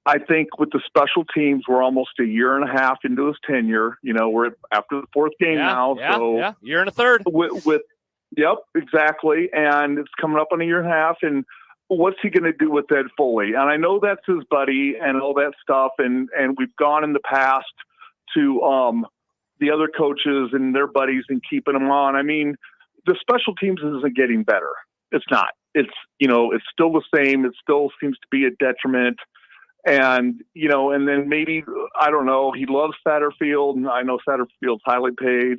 I think with the special teams, we're almost a year and a half into his tenure. We're after the 4th game now. So year and a third. Yep, exactly. And it's coming up on a year and a half. And what's he going to do with Ed Foley? And I know that's his buddy and all that stuff. And we've gone in the past to the other coaches and their buddies and keeping them on. I mean, the special teams isn't getting better. It's not. It's it's still the same. It still seems to be a detriment. And and then maybe I don't know. He loves Satterfield, and I know Satterfield's highly paid,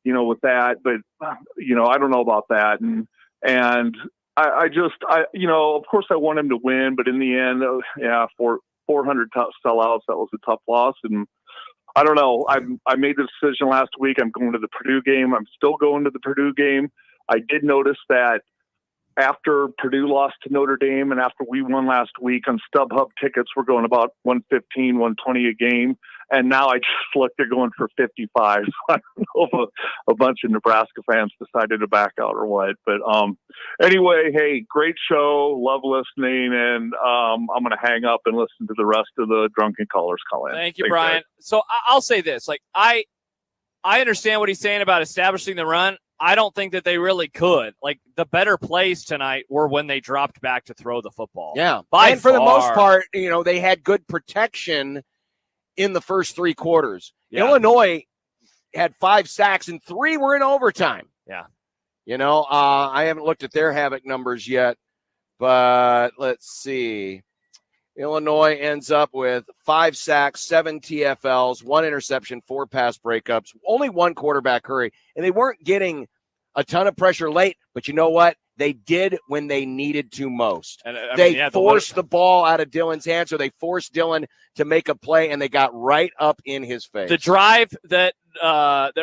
with that. But I don't know about that. And I of course I want him to win, but in the end, for 400 sellouts, that was a tough loss. And I don't know. I made the decision last week. I'm going to the Purdue game. I'm still going to the Purdue game. I did notice that after Purdue lost to Notre Dame and after we won last week on StubHub, tickets were going about 115, 120 a game. And now I just look, they're going for 55. I don't know if a bunch of Nebraska fans decided to back out or what. But anyway, hey, great show. Love listening. And I'm going to hang up and listen to the rest of the drunken callers call in. Thank you, Thanks, Brian. guys. So I'll say this. Like, I understand what he's saying about establishing the run. I don't think that they really could. Like, the better plays tonight were when they dropped back to throw the football. Yeah. And for the most part, they had good protection in the first 3 quarters. Yeah. Illinois had 5 sacks and 3 were in overtime. Yeah. I haven't looked at their havoc numbers yet, but let's see. Illinois ends up with 5 sacks, 7 TFLs, 1 interception, 4 pass breakups, only 1 quarterback hurry. And they weren't getting a ton of pressure late, but you know what? They did when they needed to most. And they forced the ball out of Dylan's hands, so they forced Dylan to make a play, and they got right up in his face. The drive that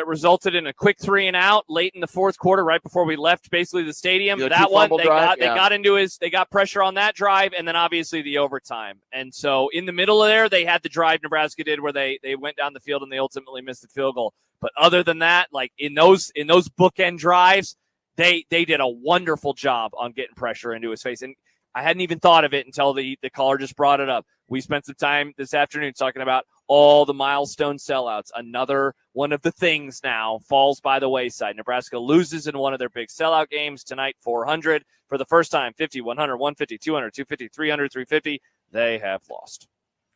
resulted in a quick 3 and out late in the fourth quarter, right before we left basically the stadium. That one, they got pressure on that drive, and then obviously the overtime. And so in the middle of there, they had the drive Nebraska did where they went down the field and they ultimately missed the field goal. But other than that, like in those bookend drives, they did a wonderful job on getting pressure into his face. And I hadn't even thought of it until the caller just brought it up. We spent some time this afternoon talking about all the milestone sellouts. Another one of the things now falls by the wayside. Nebraska loses in one of their big sellout games tonight, 400. For the first time, 50, 100, 150, 200, 250, 300, 350. They have lost.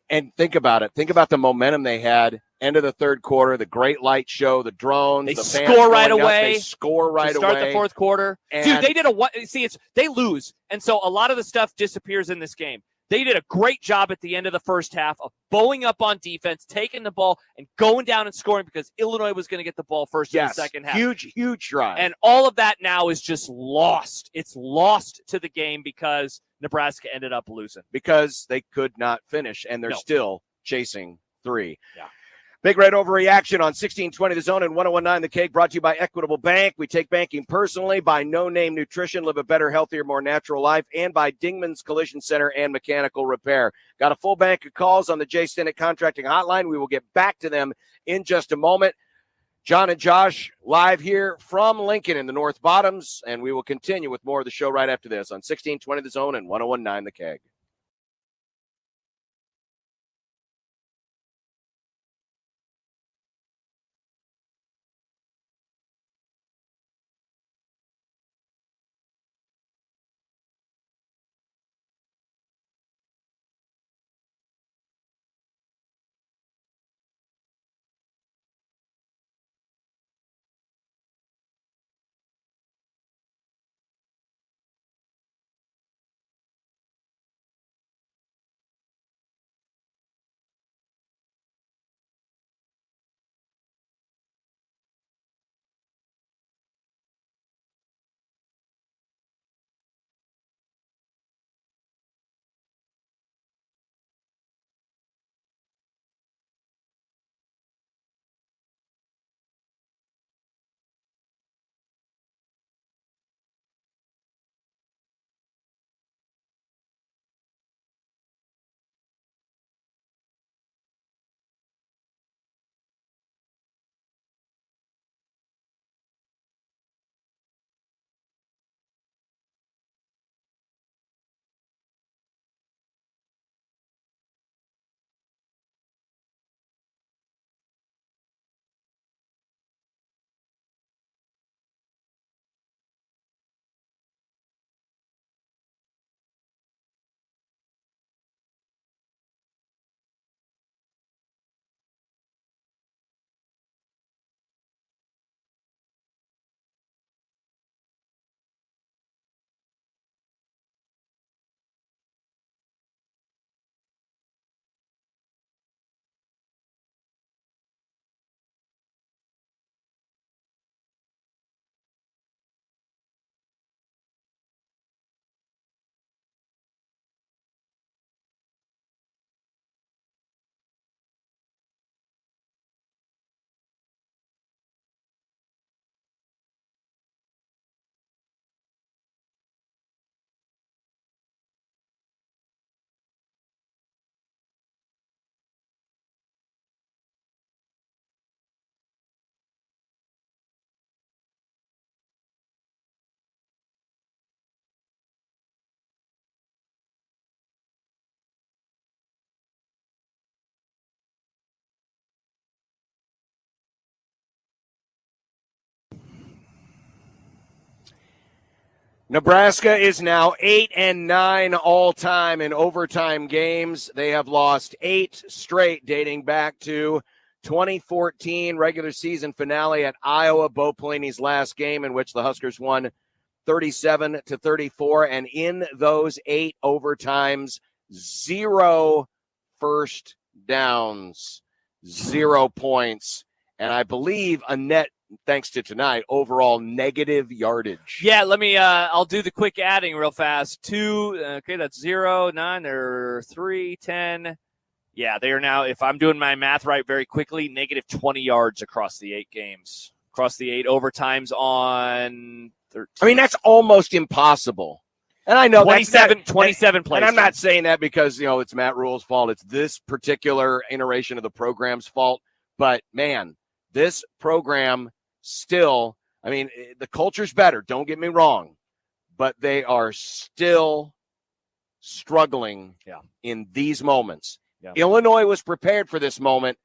And think about it. Think about the momentum they had. End of the third quarter, the great light show, the drones. They the fans score right going away. They score right to start away. the fourth quarter. And Dude, they did they lose. And so a lot of the stuff disappears in this game. They did a great job at the end of the first half of bowing up on defense, taking the ball, and going down and scoring because Illinois was going to get the ball first in the second half. Huge drive. And all of that now is just lost. It's lost to the game because Nebraska ended up losing. Because they could not finish, and they're still chasing 3. Yeah. Big Red Overreaction on 1620 The Zone and 1019 The Cake, brought to you by Equitable Bank. We take banking personally, by No Name Nutrition, live a better, healthier, more natural life, and by Dingman's Collision Center and Mechanical Repair. Got a full bank of calls on the Jay Stinnett Contracting Hotline. We will get back to them in just a moment. John and Josh live here from Lincoln in the North Bottoms, and we will continue with more of the show right after this on 1620 The Zone and 1019 The Keg. Nebraska is now 8-9 all time in overtime games. They have lost 8 straight dating back to 2014 regular season finale at Iowa, Bo Pelini's last game, in which the Huskers won 37-34. And in those 8 overtimes, 0 first downs, 0 points, and I believe a net, thanks to tonight, overall negative yardage. Yeah, let me, I'll do the quick adding real fast. 2, okay, that's 0, 9, they're 3, 10. Yeah, they are now, if I'm doing my math right very quickly, negative 20 yards across the 8 games, across the 8 overtimes on 13. I mean, that's almost impossible. And I know 27 plays. And I'm not saying that because, it's Matt Rhule's fault. It's this particular iteration of the program's fault. But, man, this program still, I mean, the culture's better. Don't get me wrong. But they are still struggling in these moments. Yeah. Illinois was prepared for this moment.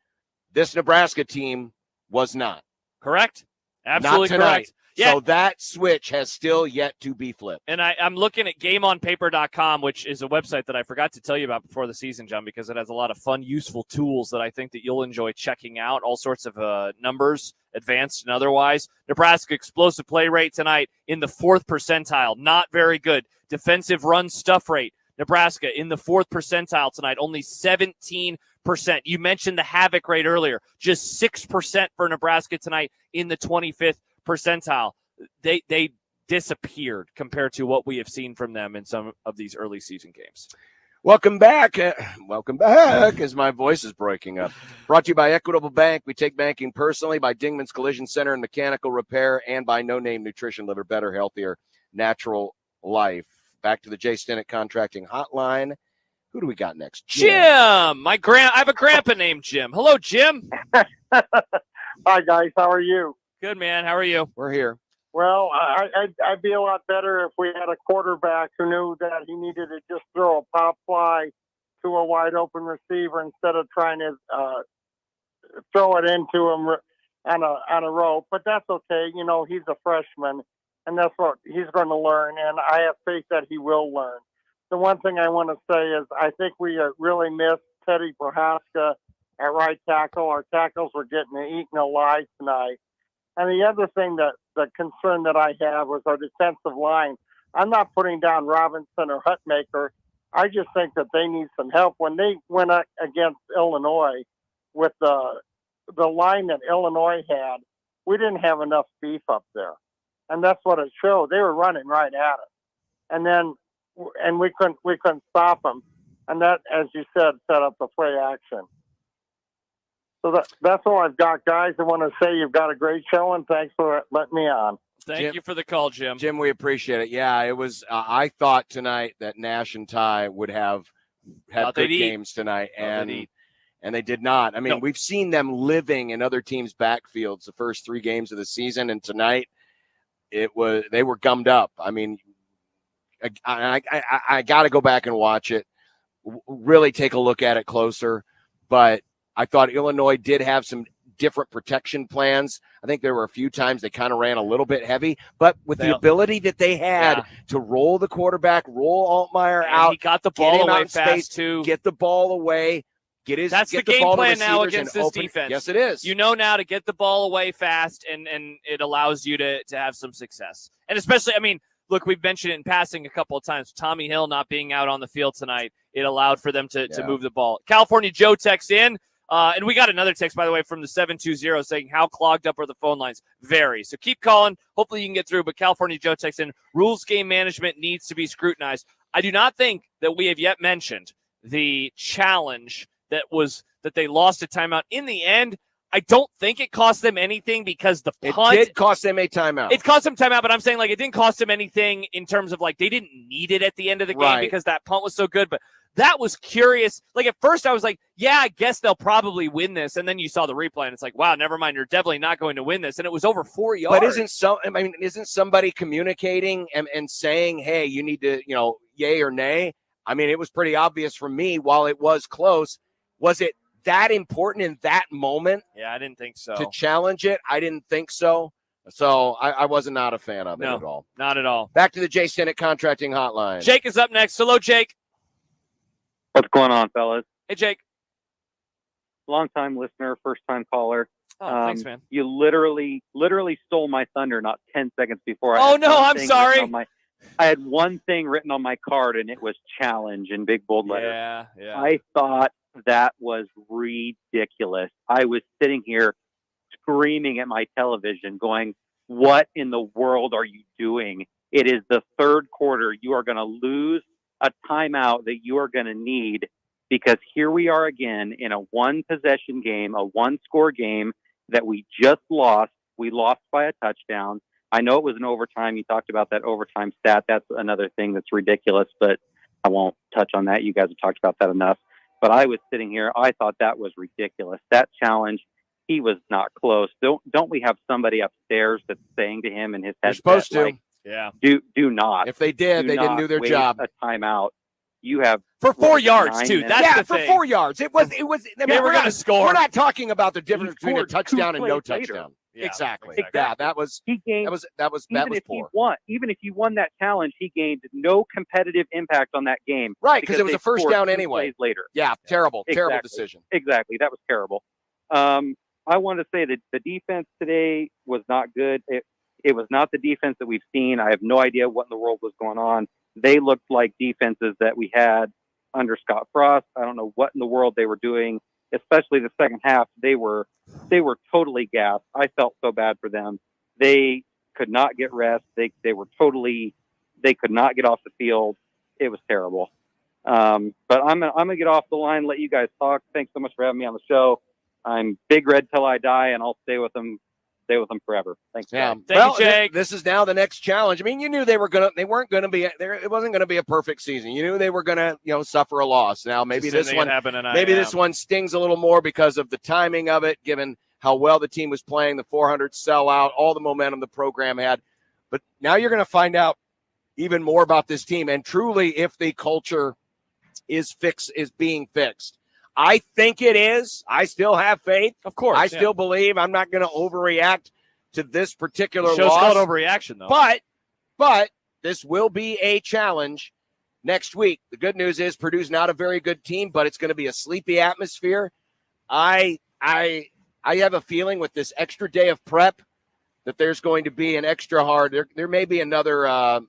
This Nebraska team was not. Correct? Absolutely not tonight. Correct. Yeah. So that switch has still yet to be flipped. And I'm looking at GameOnPaper.com, which is a website that I forgot to tell you about before the season, John, because it has a lot of fun, useful tools that I think that you'll enjoy checking out. All sorts of numbers, advanced and otherwise. Nebraska explosive play rate tonight in the 4th percentile. Not very good. Defensive run stuff rate. Nebraska in the 4th percentile tonight, only 17%. You mentioned the havoc rate earlier. Just 6% for Nebraska tonight in the 25th percentile. They disappeared compared to what we have seen from them in some of these early season games. Welcome back. Welcome back as my voice is breaking up. Brought to you by Equitable Bank. We take banking personally, by Dingman's Collision Center and Mechanical Repair, and by No Name Nutrition. Live a better, healthier, natural life. Back to the Jay Stinnett Contracting Hotline. Who do we got next? Jim. I have a grandpa named Jim. Hello, Jim. Hi, guys. How are you? Good, man. How are you? We're here. Well, I'd be a lot better if we had a quarterback who knew that he needed to just throw a pop fly to a wide open receiver instead of trying to throw it into him on a rope. But that's okay. He's a freshman, and that's what he's going to learn. And I have faith that he will learn. The one thing I want to say is I think we really missed Teddy Prohaska at right tackle. Our tackles were getting eaten alive tonight. And the other thing the concern that I have was our defensive line. I'm not putting down Robinson or Hutmaker. I just think that they need some help. When they went up against Illinois with the line that Illinois had, we didn't have enough beef up there. And that's what it showed. They were running right at us. And we couldn't stop them. And that, as you said, set up the play action. So that's all I've got, guys. I want to say you've got a great show, and thanks for letting me on. Thank you for the call, Jim. Jim, we appreciate it. Yeah, it was. I thought tonight that Nash and Ty would have had good games tonight, and they did not. I mean, we've seen them living in other teams' backfields the first 3 games of the season, and tonight they were gummed up. I mean, I got to go back and watch it, really take a look at it closer, but I thought Illinois did have some different protection plans. I think there were a few times they kind of ran a little bit heavy, but with the ability that they had to roll the quarterback, roll Altmaier out, he got the ball away fast too. Get the ball away. That's the game plan now against this defense. Yes, it is. You know now to get the ball away fast, and it allows you to have some success. And especially, I mean, look, we've mentioned it in passing a couple of times. Tommy Hill not being out on the field tonight, it allowed for them to move the ball. California Joe texts in. And we got another text, by the way, from the 720 saying, how clogged up are the phone lines? Very. So keep calling. Hopefully you can get through. But California Joe texts in, Rhule's game management needs to be scrutinized. I do not think that we have yet mentioned the challenge that they lost a timeout. In the end, I don't think it cost them anything because the punt. It did cost them a timeout. It cost them timeout, but I'm saying, it didn't cost them anything in terms of, they didn't need it at the end of the game because that punt was so good. But that was curious. At first I was like, yeah, I guess they'll probably win this. And then you saw the replay and it's like, wow, never mind. You're definitely not going to win this. And it was over 4 yards. But isn't somebody communicating and saying, hey, you need to, yay or nay? I mean, it was pretty obvious for me while it was close. Was it that important in that moment? Yeah, I didn't think so. To challenge it? I didn't think so. So I was not a fan of it at all. Not at all. Back to the Jay Stinnett contracting hotline. Jake is up next. Hello, Jake. What's going on, fellas? Hey, Jake. Long-time listener, first-time caller. Oh, thanks, man. You literally stole my thunder not 10 seconds before. Oh, no, I'm sorry. I had one thing written on my card, and it was challenge in big bold letters. Yeah. I thought that was ridiculous. I was sitting here screaming at my television going, what in the world are you doing? It is the third quarter. You are going to lose a timeout that you are going to need, because here we are again in a one-possession game, a one-score game that we just lost. We lost by a touchdown. I know it was an overtime. You talked about that overtime stat. That's another thing that's ridiculous, but I won't touch on that. You guys have talked about that enough. But I was sitting here. I thought that was ridiculous. That challenge, he was not close. Don't we have somebody upstairs that's saying to him in his head? You're supposed to. Like, yeah. Do not. If they did, they didn't do their waste job. A timeout. You have for 4 yards too. minutes. That's the for thing. 4 yards. It was. I mean, They were going to score. We're not talking about the difference between a scored touchdown two and no plays later. touchdown. Yeah, exactly. exactly. Yeah, that was. He gained. That was poor. Even if he won that challenge, he gained no competitive impact on that game. Right, because it was they a first scored down 2 anyway. plays later. Yeah, terrible Exactly. decision. Exactly, that was terrible. I want to say that the defense today was not good. It was not the defense that we've seen. I have no idea what in the world was going on. They looked like defenses that we had under Scott Frost. I don't know what in the world they were doing, especially the second half. They were totally gassed. I felt so bad for them. They could not get rest. They could not get off the field. It was terrible. But I'm gonna get off the line, let you guys talk. Thanks so much for having me on the show. I'm Big Red till I die, and I'll stay with them forever. Thanks. Yeah. Guys. Thank you, Jake. This is now the next challenge. I mean, you knew they weren't gonna be there. It wasn't gonna be a perfect season. You knew they were gonna, suffer a loss. Now maybe this one this one stings a little more because of the timing of it, given how well the team was playing, the 400 sellout, all the momentum the program had. But now you're gonna find out even more about this team, and truly if the culture is being fixed. I think it is. I still have faith. Of course. I still believe. I'm not going to overreact to this particular The show's loss. called overreaction, though. But this will be a challenge next week. The good news is Purdue's not a very good team, but it's going to be a sleepy atmosphere. I have a feeling with this extra day of prep that there's going to be an extra hard. There may be another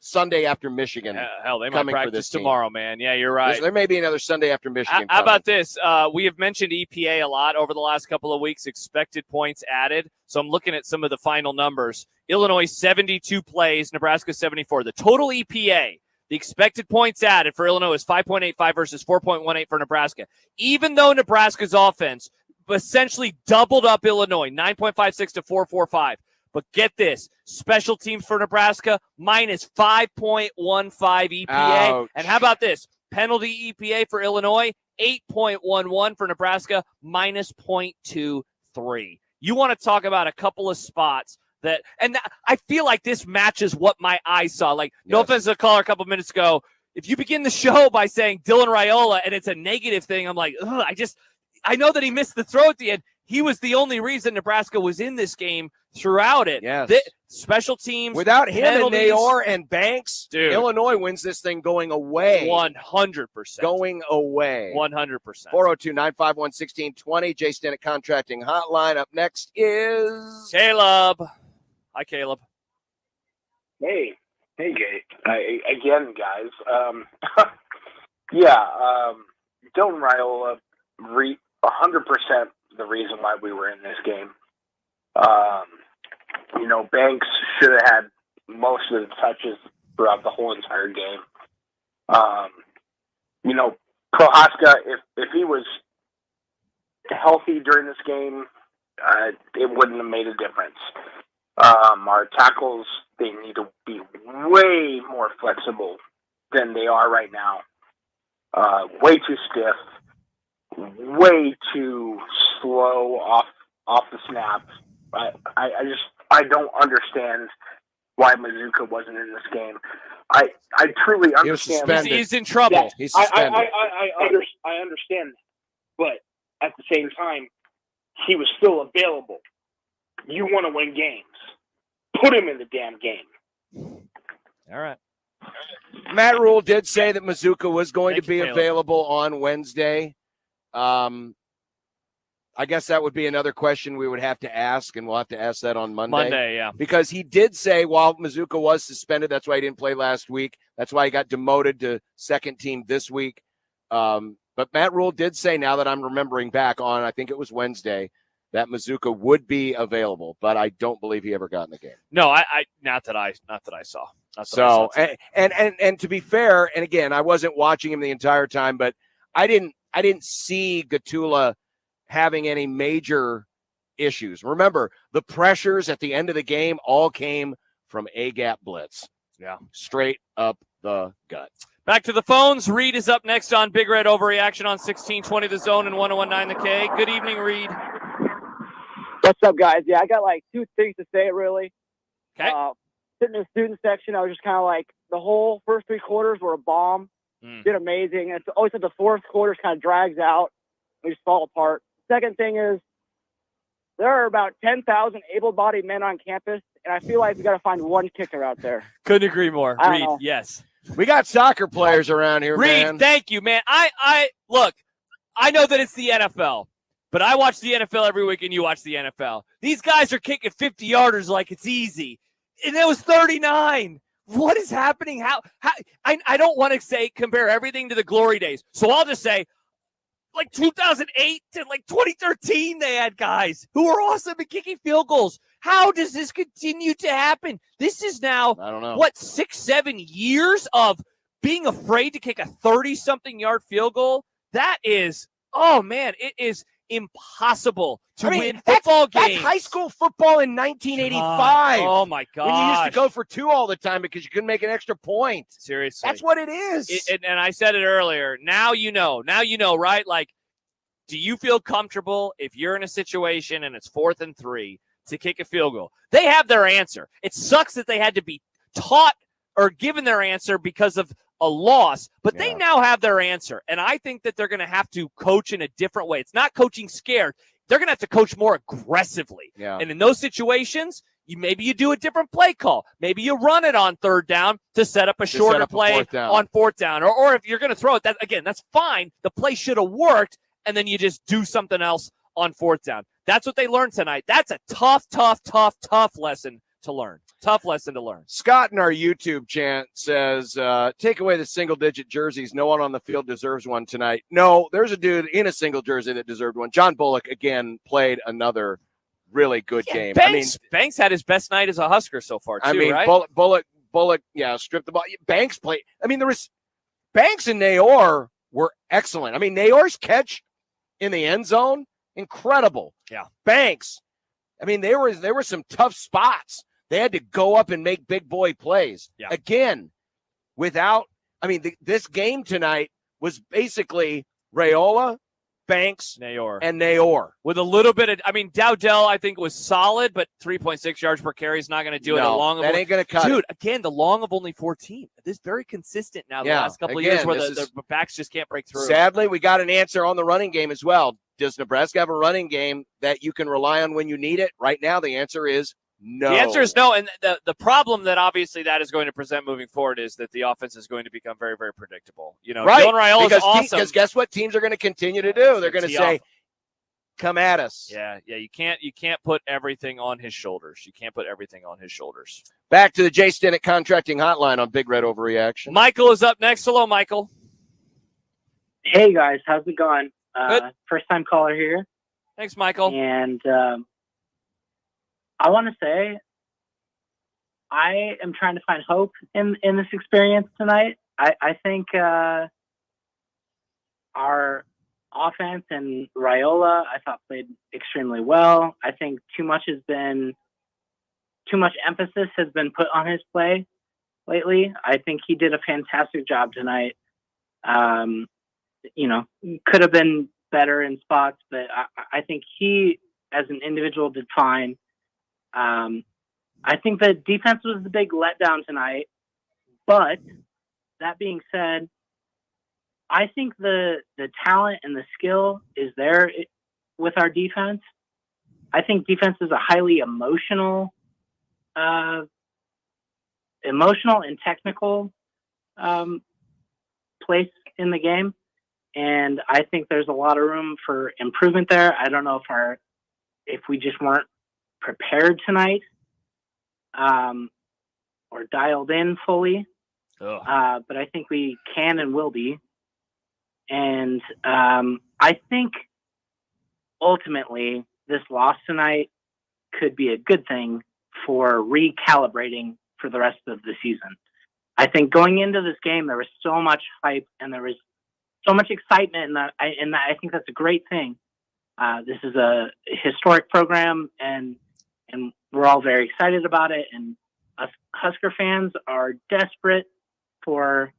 Sunday after Michigan. Hell, they might coming for practice this team tomorrow, man. Yeah, you're right. There may be another Sunday after Michigan. How about this? We have mentioned EPA a lot over the last couple of weeks, expected points added. So I'm looking at some of the final numbers. Illinois, 72 plays, Nebraska, 74. The total EPA, the expected points added for Illinois is 5.85 versus 4.18 for Nebraska. Even though Nebraska's offense essentially doubled up Illinois, 9.56 to 4.45. But get this, special teams for Nebraska, minus 5.15 EPA. Ouch. And how about this? Penalty EPA for Illinois, 8.11 for Nebraska, minus 0.23. You want to talk about a couple of spots I feel like this matches what my eyes saw. Like, no offense to the caller a couple minutes ago. If you begin the show by saying Dylan Raiola and it's a negative thing, I'm like, I know that he missed the throw at the end. He was the only reason Nebraska was in this game throughout it. Yes. Special teams. Without him penalties, and Nayor and Banks, dude, Illinois wins this thing going away. 100%. Going away. 100%. 402-951-1620. Jay Stinnett Contracting Hotline. Up next is Caleb. Hi, Caleb. Hey, Gay. Again, guys. Dylan Raiola, 100% the reason why we were in this game. Banks should have had most of the touches throughout the whole entire game. Prohaska, if he was healthy during this game, it wouldn't have made a difference. Our tackles, they need to be way more flexible than they are right now. Way too stiff, way too slow off the snap. I don't understand why Mazuka wasn't in this game. I truly understand. He's in trouble. Yes, He's suspended. I understand, but at the same time, he was still available. You want to win games. Put him in the damn game. All right. Matt Rhule did say that Mazuka was going Thank to be you, Caleb. available on Wednesday. I guess that would be another question we would have to ask, and we'll have to ask that on Monday. Monday, yeah. Because he did say while Mazuka was suspended, that's why he didn't play last week. That's why he got demoted to second team this week. But Matt Rhule did say, now that I'm remembering back on, I think it was Wednesday, that Mazuka would be available, but I don't believe he ever got in the game. No, I not that I saw. So, and to be fair, and again, I wasn't watching him the entire time, but I didn't see Gatula having any major issues. Remember, the pressures at the end of the game all came from A-gap blitz. Yeah. Straight up the gut. Back to the phones. Reed is up next on Big Red Overreaction on 1620 The Zone and 1019 The K. Good evening, Reed. What's up, guys? Yeah, I got like two things to say, really. Okay. Sitting in the student section, I was just kind of like, the whole first three quarters were a bomb. Did amazing. And it's always that the fourth quarter kind of drags out. We just fall apart. Second thing is, there are about 10,000 able-bodied men on campus, and I feel like we got to find one kicker out there. Couldn't agree more. I don't Reed, know. yes. We got soccer players around here, Reed, man. thank you, man. I look, I know that it's the NFL, but I watch the NFL every week and you watch the NFL. These guys are kicking 50-yarders like it's easy. And it was 39. What is happening? How I don't want to say compare everything to the glory days. So I'll just say, like 2008 to like 2013, they had guys who were awesome at kicking field goals. How does this continue to happen? This is now, I don't know, what, 6-7 years of being afraid to kick a 30-something yard field goal? That is, oh man, it is impossible to win football games. That's high school football in 1985. Oh my God. When you used to go for two all the time because you couldn't make an extra point. Seriously. That's what it is. And I said it earlier. Now you know, right? Like, do you feel comfortable if you're in a situation and it's 4th and 3 to kick a field goal? They have their answer. It sucks that they had to be taught or given their answer because of a loss, but they now have their answer. And I think that they're going to have to coach in a different way. It's not coaching scared. They're going to have to coach more aggressively. Yeah. And in those situations, maybe you do a different play call. Maybe you run it on 3rd down to set up a shorter play on 4th down. Or if you're going to throw it, that's fine. The play should have worked, and then you just do something else on 4th down. That's what they learned tonight. That's a tough lesson to learn. Tough lesson to learn. Scott in our YouTube chant says, take away the single-digit jerseys. No one on the field deserves one tonight. No, there's a dude in a single jersey that deserved one. John Bullock, again, played another really good game. Banks had his best night as a Husker so far, too, right? Bullock, stripped the ball. Banks played. There was Banks and Nayor were excellent. Nayor's catch in the end zone, incredible. Yeah. Banks, there were some tough spots. They had to go up and make big boy plays. Yeah. Again, this game tonight was basically Raiola, Banks, and Nayor. With a little bit of, Dowdell, I think, was solid, but 3.6 yards per carry is not going to do it. That ain't going to cut it. Again, the long of only 14. This is very consistent now the last couple of years where the backs just can't break through. Sadly, we got an answer on the running game as well. Does Nebraska have a running game that you can rely on when you need it? Right now, the answer is no. The answer is no, and the problem that obviously that is going to present moving forward is that the offense is going to become very, very predictable. Right. Dylan Raiola is awesome. Because guess what teams are going to continue to do? They're going to say, come at us. Yeah, you can't put everything on his shoulders. Back to the Jay Stinnett Contracting Hotline on Big Red Overreaction. Michael is up next. Hello, Michael. Hey, guys. How's it going? Good. First-time caller here. Thanks, Michael. And I want to say I am trying to find hope in this experience tonight. I think our offense and Raiola, I thought, played extremely well. I think too much emphasis has been put on his play lately. I think he did a fantastic job tonight. Could have been better in spots, but I think he, as an individual, did fine. I think the defense was the big letdown tonight, but that being said, I think the talent and the skill is there with our defense. I think defense is a highly emotional and technical place in the game. And I think there's a lot of room for improvement there. I don't know if we just weren't prepared tonight or dialed in fully. But I think we can and will be. And I think ultimately this loss tonight could be a good thing for recalibrating for the rest of the season. I think going into this game, there was so much hype and there was so much excitement, and I think that's a great thing. This is a historic program, and we're all very excited about it. And us Husker fans are desperate for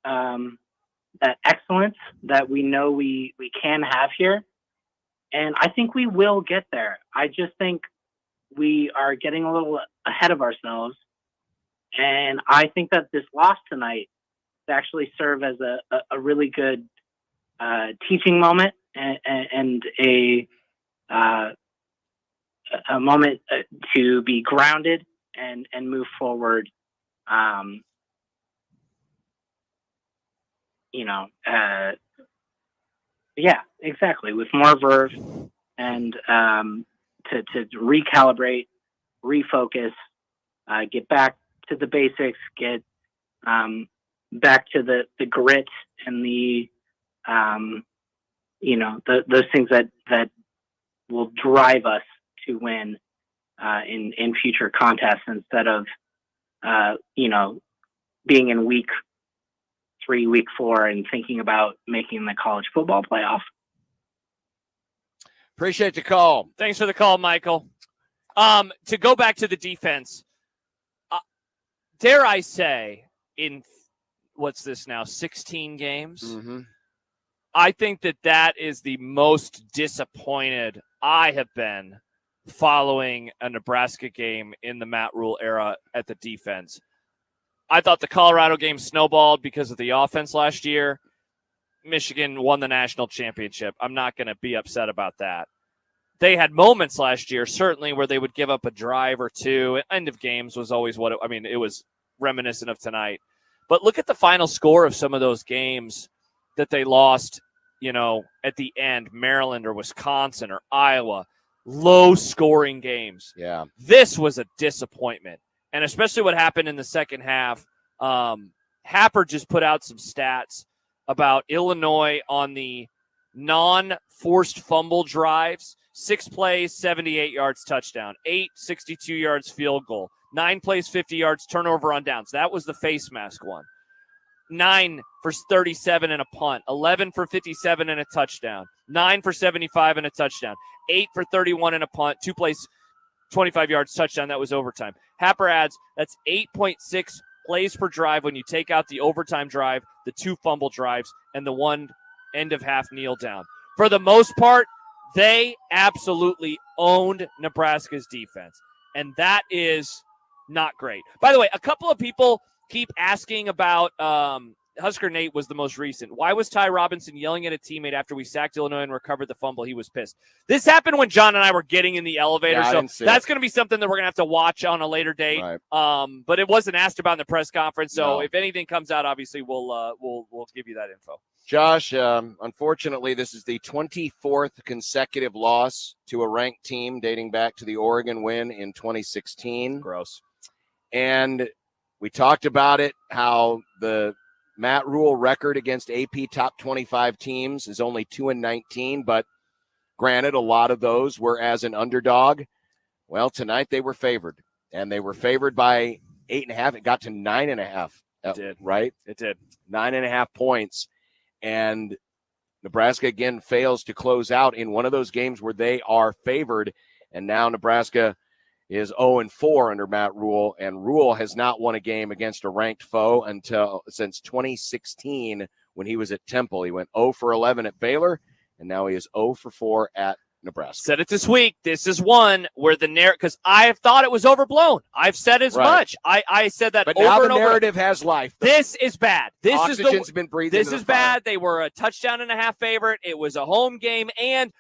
that excellence that we know we can have here. And I think we will get there. I just think we are getting a little ahead of ourselves. And I think that this loss tonight to actually serve as a really good teaching moment and a moment to be grounded and move forward. Yeah, exactly. With more verve and to recalibrate, refocus, get back to the basics, get back to the grit and the those things that will drive us to win in future contests instead of being in week 3, week 4 and thinking about making the college football playoff. Appreciate the call. Thanks for the call, Michael. To go back to the defense, dare I say, in what's this now, 16 games? I think that is the most disappointed I have been following a Nebraska game in the Matt Rhule era at the defense. I thought the Colorado game snowballed because of the offense last year. Michigan won the national championship. I'm not going to be upset about that. They had moments last year, certainly, where they would give up a drive or two. End of games was always it was reminiscent of tonight. But look at the final score of some of those games that they lost, at the end, Maryland or Wisconsin or Iowa, low-scoring games. Yeah. This was a disappointment. And especially what happened in the second half, Happer just put out some stats about Illinois on the non-forced fumble drives. 6 plays, 78 yards, touchdown. 8, 62 yards, field goal. 9 plays, 50 yards, turnover on downs. That was the face mask one. 9 for 37 and a punt. 11 for 57 and a touchdown. 9 for 75 and a touchdown. 8 for 31 and a punt. 2 plays, 25 yards, touchdown. That was overtime. Happer adds that's 8.6 plays per drive when you take out the overtime drive, the 2 fumble drives, and the 1 end-of-half kneel down. For the most part, they absolutely owned Nebraska's defense, and that is not great. By the way, a couple of people keep asking about Husker Nate was the most recent. Why was Ty Robinson yelling at a teammate after we sacked Illinois and recovered the fumble? He was pissed. This happened when John and I were getting in the elevator, so that's going to be something that we're going to have to watch on a later date. Right. But it wasn't asked about in the press conference, so if anything comes out, obviously we'll give you that info. Josh, unfortunately, this is the 24th consecutive loss to a ranked team dating back to the Oregon win in 2016. Gross. And we talked about it, how the Matt Rhule record against AP top 25 teams is only 2-19, but granted, a lot of those were as an underdog. Well, tonight they were favored, and they were favored by 8.5. It got to 9.5. It did. Right? It did. 9.5 points. And Nebraska, again, fails to close out in one of those games where they are favored. And now Nebraska is 0-4 under Matt Rhule. And Rhule has not won a game against a ranked foe since 2016 when he was at Temple. He went 0-11 at Baylor, and now he is 0-4 at Nebraska. Said it this week. This is one where the narrative, because I have thought it was overblown. I've said as much. I said that but over now and the over. narrative has life. This is bad. This Oxygen's is been breathing. This is bad. They were a touchdown and a half favorite. It was a home game, and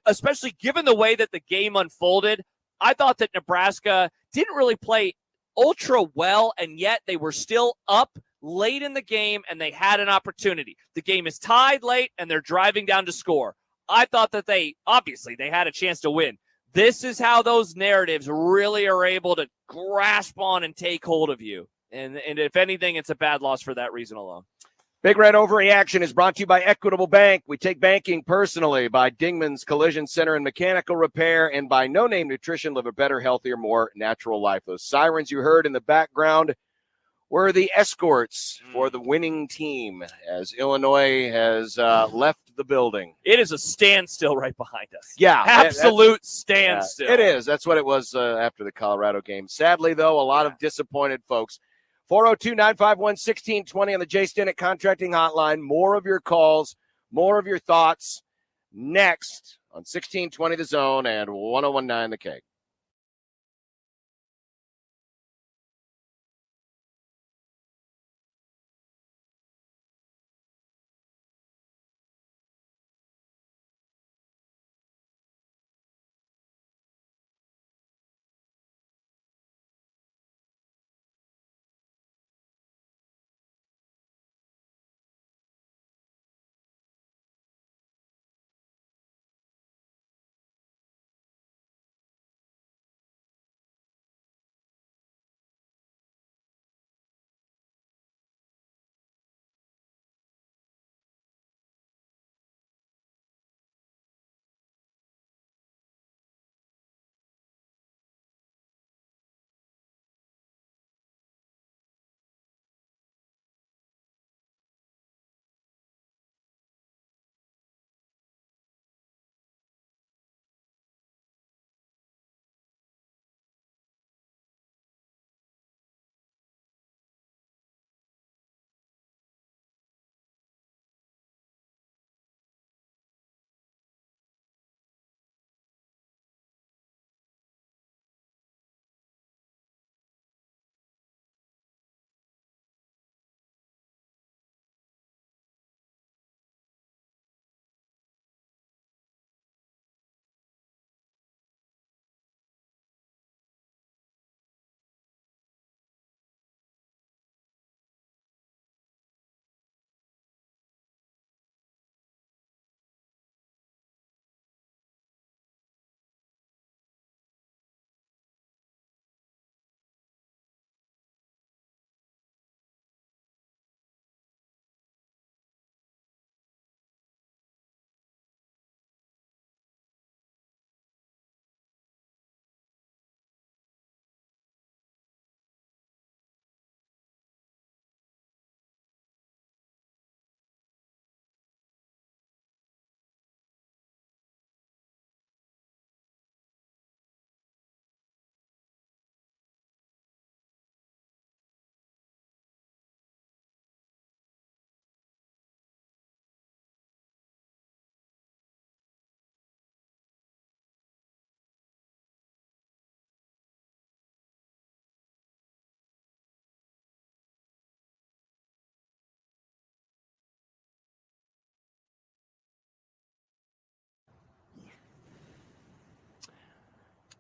especially given the way that the game unfolded, I thought that Nebraska didn't really play ultra well, and yet they were still up late in the game, and they had an opportunity. The game is tied late, and they're driving down to score. I thought that they had a chance to win. This is how those narratives really are able to grasp on and take hold of you. And if anything, it's a bad loss for that reason alone. Big Red Overreaction is brought to you by Equitable Bank. We take banking personally. By Dingman's Collision Center and Mechanical Repair, and by No Name Nutrition. Live a better, healthier, more natural life. Those sirens you heard in the background were the escorts for the winning team as Illinois has left the building. It is a standstill right behind us. Yeah. Absolute standstill. It is. That's what it was after the Colorado game. Sadly, though, a lot of disappointed folks. 402-951-1620 on the Jay Stinnett Contracting Hotline. More of your calls, more of your thoughts next on 1620 The Zone and 1019 The Keg.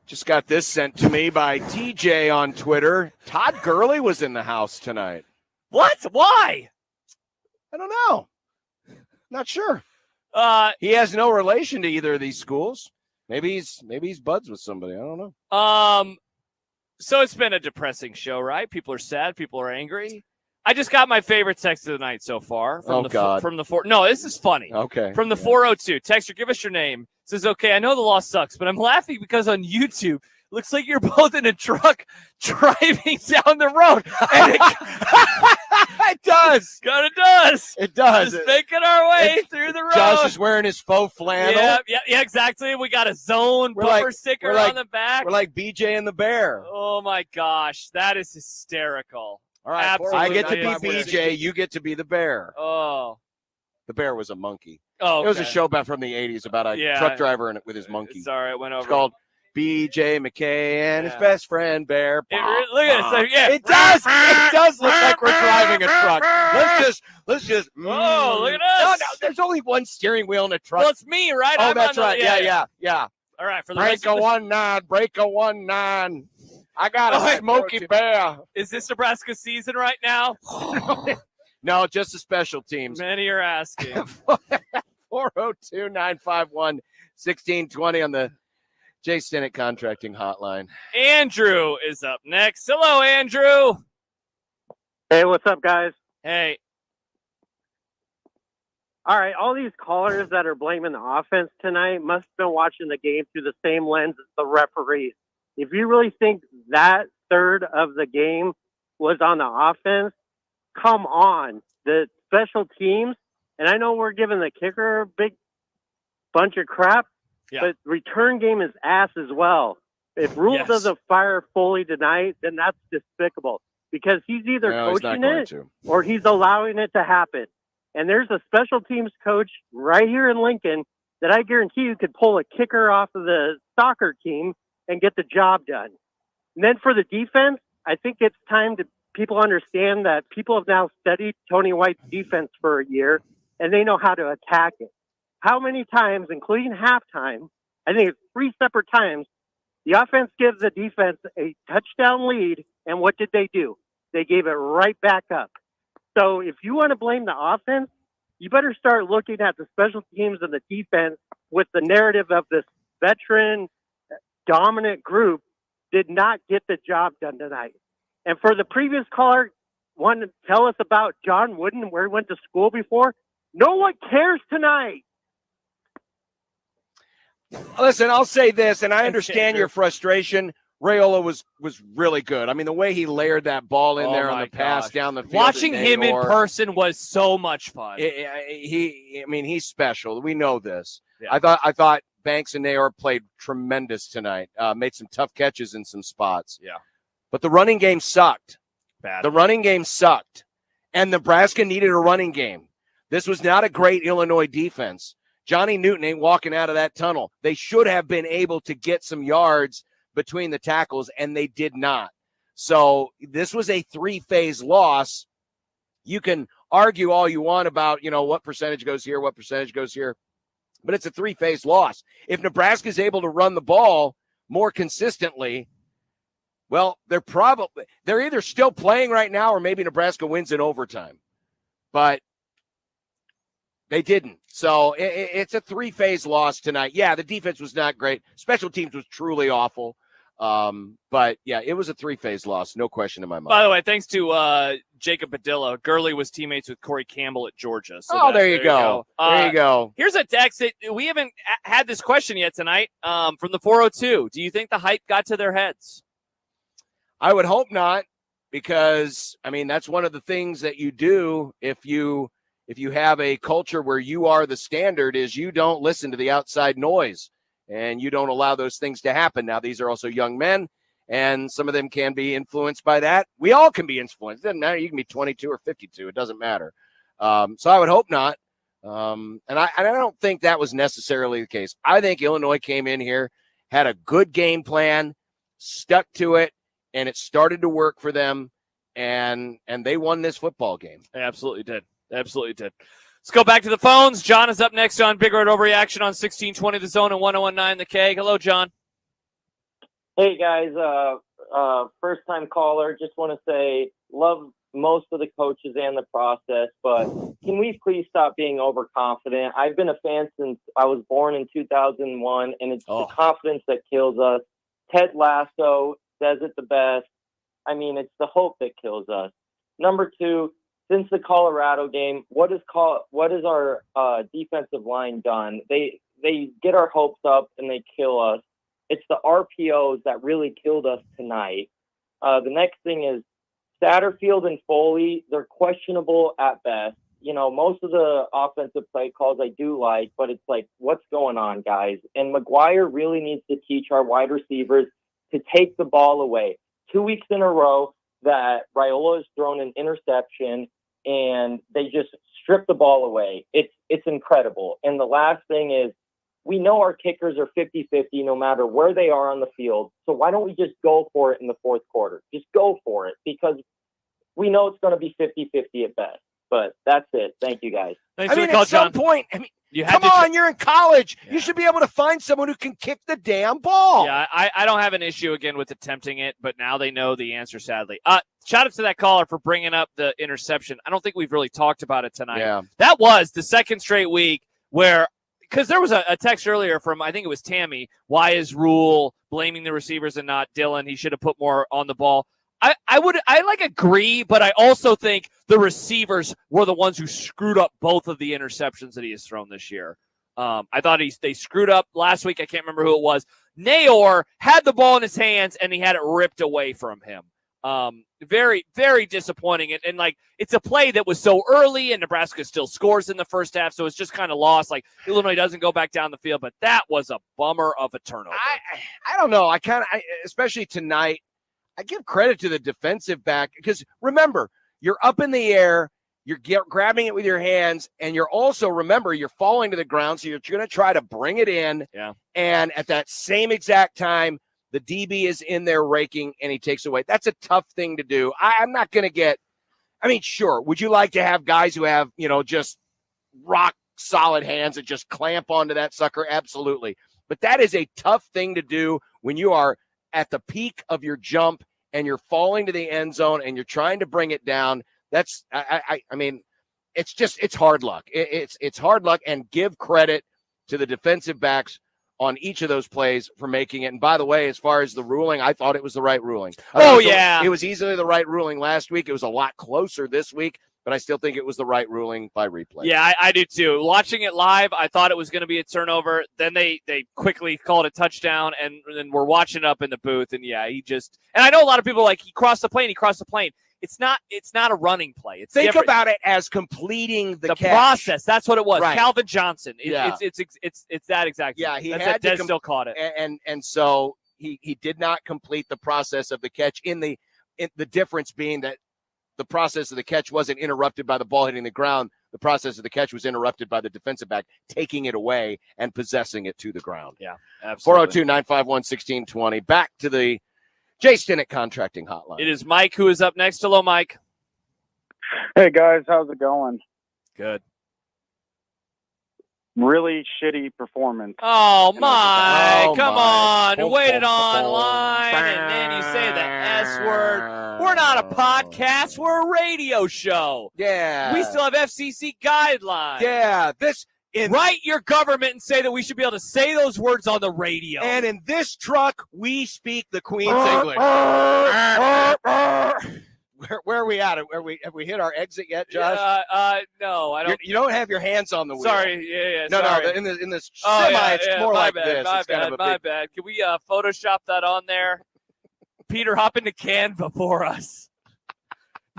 Just got this sent to me by TJ on Twitter. Todd Gurley was in the house tonight. What? Why? I don't know. Not sure. He has no relation to either of these schools. Maybe he's buds with somebody. I don't know. So it's been a depressing show, right? People are sad. People are angry. I just got my favorite text of the night so far. No, this is funny. Okay. From the 402. Texter, give us your name. Says, okay, I know the loss sucks, but I'm laughing because on YouTube, looks like you're both in a truck driving down the road. And it does. It does. It does. Just making our way through the road. Josh is wearing his faux flannel. Yeah, exactly. We got a zone bumper sticker on the back. We're like BJ and the Bear. Oh, my gosh. That is hysterical. All right. Absolutely. I get to be BJ. You get to be the Bear. Oh. The Bear was a monkey. Oh, okay. It was a show back from the 80s about a truck driver with his monkey. Sorry, it went over. It's called BJ McKay and his best friend Bear. Look at it. Yeah. It does. It does look like we're driving a truck. Let's just. Oh, look at us. No, There's only one steering wheel in a truck. Well, it's me, right? Oh, I'm that's on the- right. Yeah. All right, for the break rest a of the 1-9, break a 1-9. I got a wait, Smoky Bear. Is this Nebraska season right now? No, just the special teams. Many are asking. 402-951-1620 on the Jay Stinnett Contracting Hotline. Andrew is up next. Hello, Andrew. Hey, what's up, guys? Hey. All right, all these callers that are blaming the offense tonight must have been watching the game through the same lens as the referees. If you really think that third of the game was on the offense, come on. The special teams, and I know we're giving the kicker a big bunch of crap, but return game is ass as well. If Rhule doesn't fire Foley tonight, then that's despicable because he's either coaching it or he's allowing it to happen. And there's a special teams coach right here in Lincoln that I guarantee you could pull a kicker off of the soccer team and get the job done. And then for the defense, I think it's time to people understand that people have now studied Tony White's defense for a year and they know how to attack it. How many times, including halftime, I think it's 3 separate times, the offense gives the defense a touchdown lead, and what did they do? They gave it right back up. So if you want to blame the offense, you better start looking at the special teams and the defense with the narrative of this veteran dominant group did not get the job done tonight. And for the previous caller, wanted to tell us about John Wooden, where he went to school before. No one cares tonight. Listen, I'll say this, and I understand your frustration. Rhule was really good. I mean, the way he layered that ball in there on the pass down the field. Watching him in person was so much fun. He's special. We know this. Yeah. I thought Banks and Nayor played tremendous tonight. Made some tough catches in some spots. Yeah. But the running game sucked. Bad. The running game sucked. And Nebraska needed a running game. This was not a great Illinois defense. Johnny Newton ain't walking out of that tunnel. They should have been able to get some yards between the tackles, and they did not. So this was a 3-phase loss. You can argue all you want about, what percentage goes here, what percentage goes here, but it's a 3-phase loss. If Nebraska is able to run the ball more consistently, well, they're either still playing right now or maybe Nebraska wins in overtime. But they didn't. So it's a 3-phase loss tonight. Yeah, the defense was not great. Special teams was truly awful. But yeah, it was a 3-phase loss. No question in my mind. By the way, thanks to Jacob Padilla, Gurley was teammates with Corey Campbell at Georgia. So there you go. There you go. Here's a text that we haven't had this question yet tonight from the 402. Do you think the hype got to their heads? I would hope not, because, that's one of the things that you do if you have a culture where you are the standard is you don't listen to the outside noise. And you don't allow those things to happen. Now, these are also young men, and some of them can be influenced by that. We all can be influenced. It doesn't matter. You can be 22 or 52. It doesn't matter. So I would hope not. And I don't think that was necessarily the case. I think Illinois came in here, had a good game plan, stuck to it, and it started to work for them, and they won this football game. They absolutely did. Let's go back to the phones. John is up next on Big Red Overreaction on 1620 The Zone and 1019 The K. Hello, John. Hey, guys. First-time caller. Just want to say love most of the coaches and the process, but can we please stop being overconfident? I've been a fan since I was born in 2001, and it's the confidence that kills us. Ted Lasso says it the best. It's the hope that kills us. Number 2, since the Colorado game, what is our defensive line done? They get our hopes up and they kill us. It's the RPOs that really killed us tonight. The next thing is Satterfield and Foley. They're questionable at best. Most of the offensive play calls I do like, but it's like, what's going on, guys? And McGuire really needs to teach our wide receivers to take the ball away. 2 weeks in a row that Rhule has thrown an interception, and they just strip the ball away. It's incredible. And the last thing is, we know our kickers are 50-50 no matter where they are on the field. So why don't we just go for it in the fourth quarter? Just go for it, because we know it's going to be 50-50 at best. But that's it. Thank you, guys. Thanks I for mean, the call, at some John. point, You had come to on, you're in college. You should be able to find someone who can kick the damn ball. Yeah, I don't have an issue again with attempting it, but now they know the answer, sadly. Shout out to that caller for bringing up the interception. I don't think we've really talked about it tonight. Yeah. That was the second straight week where, because there was a text earlier from, I think it was Tammy, why is Rhule blaming the receivers and not Dylan? He should have put more on the ball. I agree, but I also think the receivers were the ones who screwed up both of the interceptions that he has thrown this year. I thought they screwed up last week. I can't remember who it was. Nayor had the ball in his hands, and he had it ripped away from him. Very, very disappointing. And like, it's a play that was so early, and Nebraska still scores in the first half, so it's just kind of lost. Like, Illinois doesn't go back down the field, but that was a bummer of a turnover. I don't know. Especially tonight, I give credit to the defensive back because remember, you're up in the air, you're grabbing it with your hands, and you're also, remember, you're falling to the ground, so you're going to try to bring it in. Yeah. And at that same exact time, the DB is in there raking, and he takes away. That's a tough thing to do. I'm not going to get – I mean, sure, would you like to have guys who have, just rock-solid hands that just clamp onto that sucker? Absolutely. But that is a tough thing to do when you are at the peak of your jump and you're falling to the end zone and you're trying to bring it down. That's I mean, it's hard luck. It's hard luck, and give credit to the defensive backs on each of those plays for making it. And by the way, as far as the ruling, I thought it was the right ruling. It was easily the right ruling last week. It was a lot closer this week, but I still think it was the right ruling by replay. Yeah, I do too. Watching it live, I thought it was going to be a turnover. Then they quickly called a touchdown, and we're watching up in the booth. And yeah, and I know a lot of people he crossed the plane. It's not a running play. Think about it as completing the catch. Process. That's what it was. Right. Calvin Johnson. Yeah. It's that exact. Yeah, he That's had Des still caught it. And so he did not complete the process of the catch. The difference being that the process of the catch wasn't interrupted by the ball hitting the ground. The process of the catch was interrupted by the defensive back taking it away and possessing it to the ground. Yeah, absolutely. 402-951-1620. Back to the Jay Stinnett Contracting Hotline. It is Mike who is up next. Hello, Mike. Hey, guys. How's it going? Good. Really shitty performance. Oh, Mike. Come on. You waited online, and then you say the S word. We're not a podcast. We're a radio show. Yeah. We still have FCC guidelines. Yeah. Write your government and say that we should be able to say those words on the radio. And in this truck, we speak the Queen's English. Where are we at? Have we hit our exit yet, Josh? No, I don't. You don't have your hands on the wheel. Sorry, yeah. No, sorry. in this semi, it's more my like bad, this. My it's kind bad, of a my big... bad. Can we Photoshop that on there? Peter, hop into Canva for us.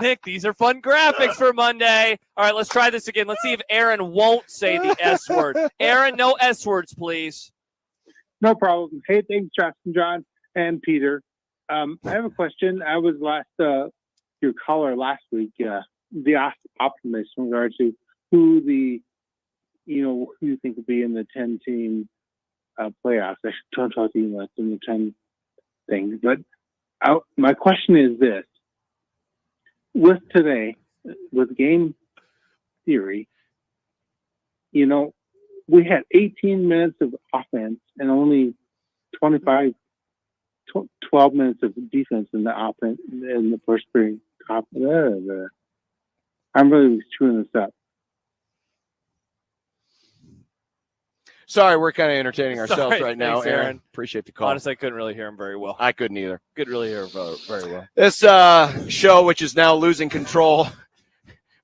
Nick, these are fun graphics for Monday. All right, let's try this again. Let's see if Aaron won't say the S word. Aaron, no S words, please. No problem. Hey, thanks, Justin, John, and Peter. I have a question. I was your caller last week, the optimist in regard to who you think would be in the 10-team playoffs. I don't talk to you much in the 10 things, but my question is this. With today, with game theory, we had 18 minutes of offense and only 12 minutes of defense in the offense in the first period. I'm really screwing this up. Sorry, we're kind of entertaining ourselves Sorry, right now, thanks, Aaron. Appreciate the call. Honestly, I couldn't really hear him very well. I couldn't either. Couldn't really hear him very well. This show, which is now losing control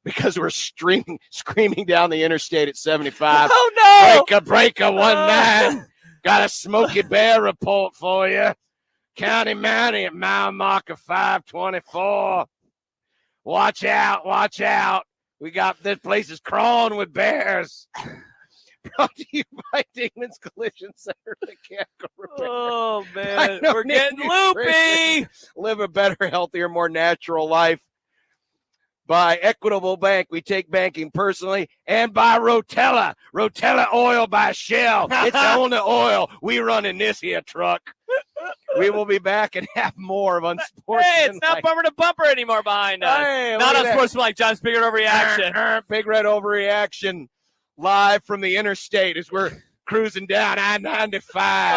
because we're screaming down the interstate at 75. Oh, no! Breaker, 1-9. Got a Smokey Bear report for you. County Mountie at mile marker 524. Watch out. We got this place is crawling with bears. Brought to you by Dingman's Collision Center. Oh, man. We're getting loopy. Live a better, healthier, more natural life. by Equitable Bank. We take banking personally, and by Rotella. Rotella oil by Shell. It's on the oil. We run in this here truck. We will be back and have more of Unsportsmanlike. Hey, it's not bumper to bumper anymore behind us. Hey, not look at Unsportsmanlike, John's Big Red Overreaction. Big Red Overreaction live from the interstate as we're cruising down I-95.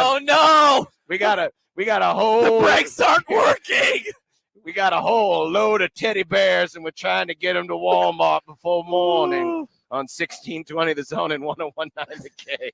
Oh, no. We got a whole... The brakes aren't working. We got a whole load of teddy bears, and we're trying to get them to Walmart before morning on 1620 The Zone and 1019 The K.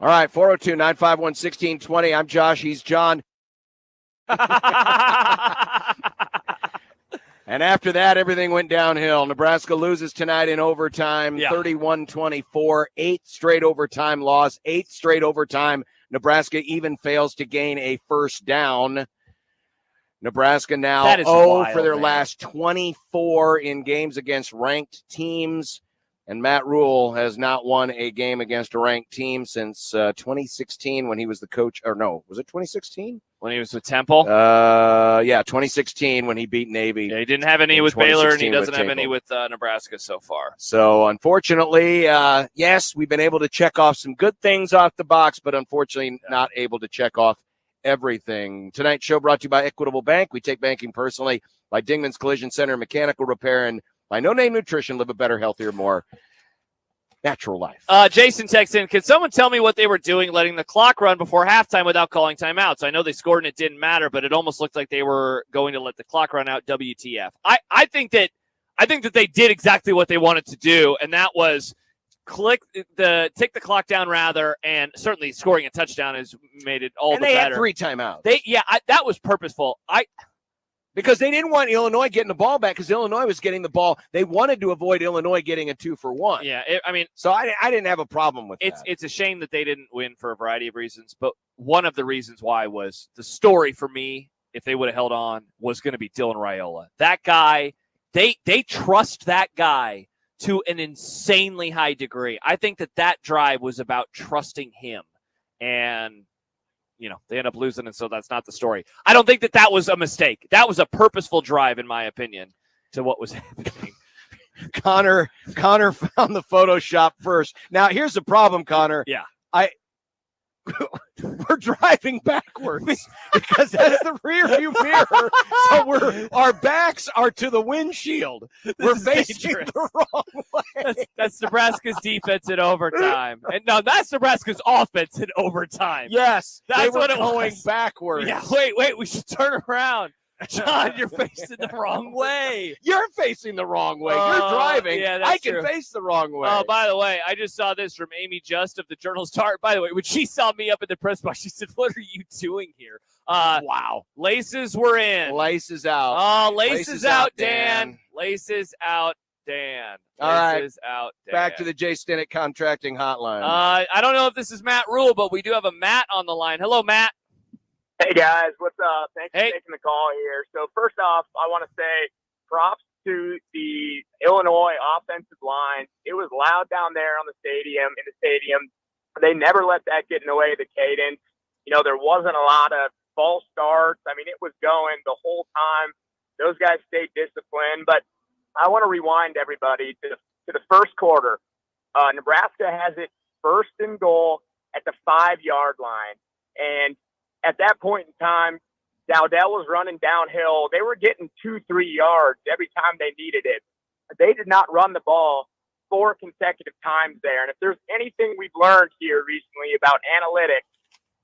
All right, 402-951-1620. I'm Josh. He's John. And after that, everything went downhill. Nebraska loses tonight in overtime, 31-24, 8th straight overtime loss, 8th straight overtime. Nebraska even fails to gain a first down. Nebraska now 0 for their last 24 in games against ranked teams. And Matt Rhule has not won a game against a ranked team since 2016 when he was the coach. Or no, was it 2016? When he was with Temple? 2016 when he beat Navy. Yeah, he didn't have any with Baylor, and he doesn't have any with Nebraska so far. So, unfortunately, yes, we've been able to check off some good things off the box, but unfortunately not able to check off everything. Tonight's show brought to you by Equitable Bank. We take banking personally. By Dingman's Collision Center, Mechanical Repair, and by No Name Nutrition. Live a better, healthier, more natural life. Jason texts in, can someone tell me what they were doing letting the clock run before halftime without calling timeouts? I know they scored and it didn't matter, but it almost looked like they were going to let the clock run out. WTF. I think that they did exactly what they wanted to do, and that was take the clock down rather, and certainly scoring a touchdown has made it all the better. And they had 3 timeouts. That was purposeful. Because they didn't want Illinois getting the ball back because Illinois was getting the ball. They wanted to avoid Illinois getting a 2-for-1. Yeah, so I didn't have a problem with that. It's a shame that they didn't win for a variety of reasons, but one of the reasons why was the story for me, if they would have held on, was going to be Dylan Raiola. That guy, they trust that guy to an insanely high degree. I think that drive was about trusting him. And, they end up losing, and so that's not the story. I don't think that was a mistake. That was a purposeful drive, in my opinion, to what was happening. Connor found the Photoshop first. Now, here's the problem, Connor. Yeah. We're driving backwards because that's the rear view mirror. So our backs are to the windshield. We're facing the wrong way. That's Nebraska's defense in overtime. And no, that's Nebraska's offense in overtime. Yes, that's what it going was. Backwards. Yeah, wait, we should turn around. John, you're facing the wrong way. You're facing the wrong way. You're driving. Yeah, that's I can true. face the wrong way. Oh, by the way, I just saw this from Amy Just of the Journal-Star. By the way, when she saw me up in the press box, she said, "What are you doing here?" Wow. Laces were in. Laces out. Oh, laces out, Dan. Laces out, Dan. All right. Laces out, Dan. Back to the Jay Stinnett contracting hotline. I don't know if this is Matt Rhule, but we do have a Matt on the line. Hello, Matt. Hey guys, what's up? Thanks for taking the call here. So first off, I want to say props to the Illinois offensive line. It was loud down there in the stadium. They never let that get in the way of the cadence. There wasn't a lot of false starts. I mean, it was going the whole time. Those guys stayed disciplined. But I want to rewind everybody to the first quarter. Nebraska has it first and goal at the 5-yard line. And at that point in time, Dowdell was running downhill. They were getting 2-3 yards every time they needed it. They did not run the ball 4 consecutive times there. And if there's anything we've learned here recently about analytics,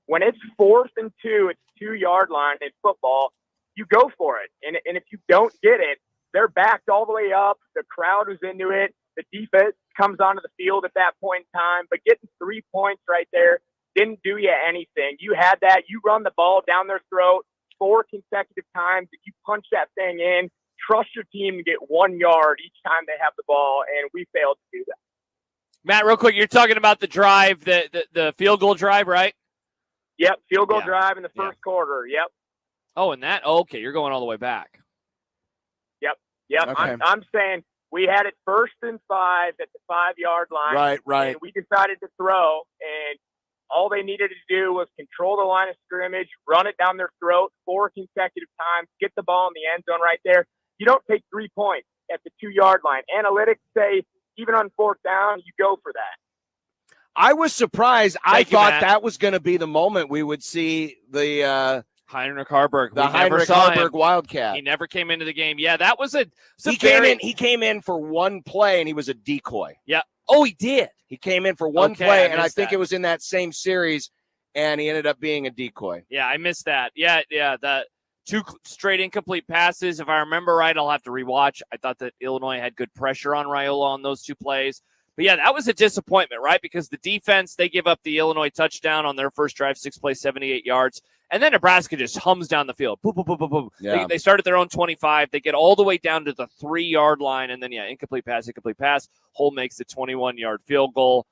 when it's 4th and 2 at the 2-yard line in football, you go for it. And if you don't get it, they're backed all the way up. The crowd was into it. The defense comes onto the field at that point in time. But getting 3 points right there didn't do you anything. You had that. You run the ball down their throat 4 consecutive times. If you punch that thing in, trust your team to get 1 yard each time they have the ball, and we failed to do that. Matt, real quick, you're talking about the drive, the field goal drive, right? Yep, field goal drive in the first quarter. Yep. Oh, and that? Oh, okay, you're going all the way back. Yep. Okay. I'm saying we had it 1st and 5 at the 5-yard line. Right. And we decided to throw, and all they needed to do was control the line of scrimmage, run it down their throat 4 consecutive times, get the ball in the end zone right there. You don't take 3 points at the 2-yard line. Analytics say even on 4th down, you go for that. I was surprised. I Thank you, thought Matt. that was going to be the moment we would see the Heinrich Harburg. the We never Heinrich saw Harburg him. Wildcat. He never came into the game. Yeah, that was He came in for one play, and he was a decoy. Yeah. Oh, he did. He came in for one Okay, play, I and I missed think that. it was in that same series, and he ended up being a decoy. Yeah, I missed that. Yeah, that 2 straight incomplete passes. If I remember right, I'll have to rewatch. I thought that Illinois had good pressure on Rhule on those 2 plays. But yeah, that was a disappointment, right? Because the defense, they give up the Illinois touchdown on their first drive, 6 plays, 78 yards. And then Nebraska just hums down the field. Boom, boom, boom, boom, boom. Yeah. They start at their own 25. They get all the way down to the 3-yard line. And then, incomplete pass. Hull makes the 21-yard field goal.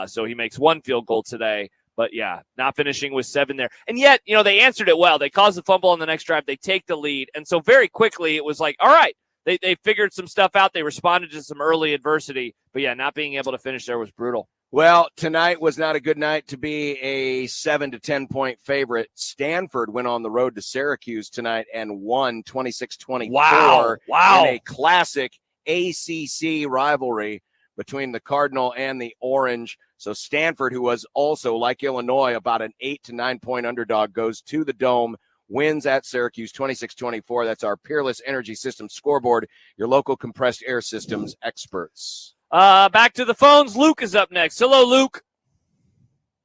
So he makes 1 field goal today. But, yeah, not finishing with 7 there. And yet, they answered it well. They caused the fumble on the next drive. They take the lead. And so very quickly it was like, all right, they figured some stuff out. They responded to some early adversity. But, yeah, not being able to finish there was brutal. Well, tonight was not a good night to be a 7 to 10 point favorite. Stanford went on the road to Syracuse tonight and won 26-24. Wow. In a classic ACC rivalry between the Cardinal and the Orange. So Stanford, who was also, like Illinois, about an 8 to 9 point underdog, goes to the Dome, wins at Syracuse 26-24. That's our Peerless Energy Systems scoreboard, your local compressed air systems experts. Back to the phones. Luke is up next. Hello, Luke.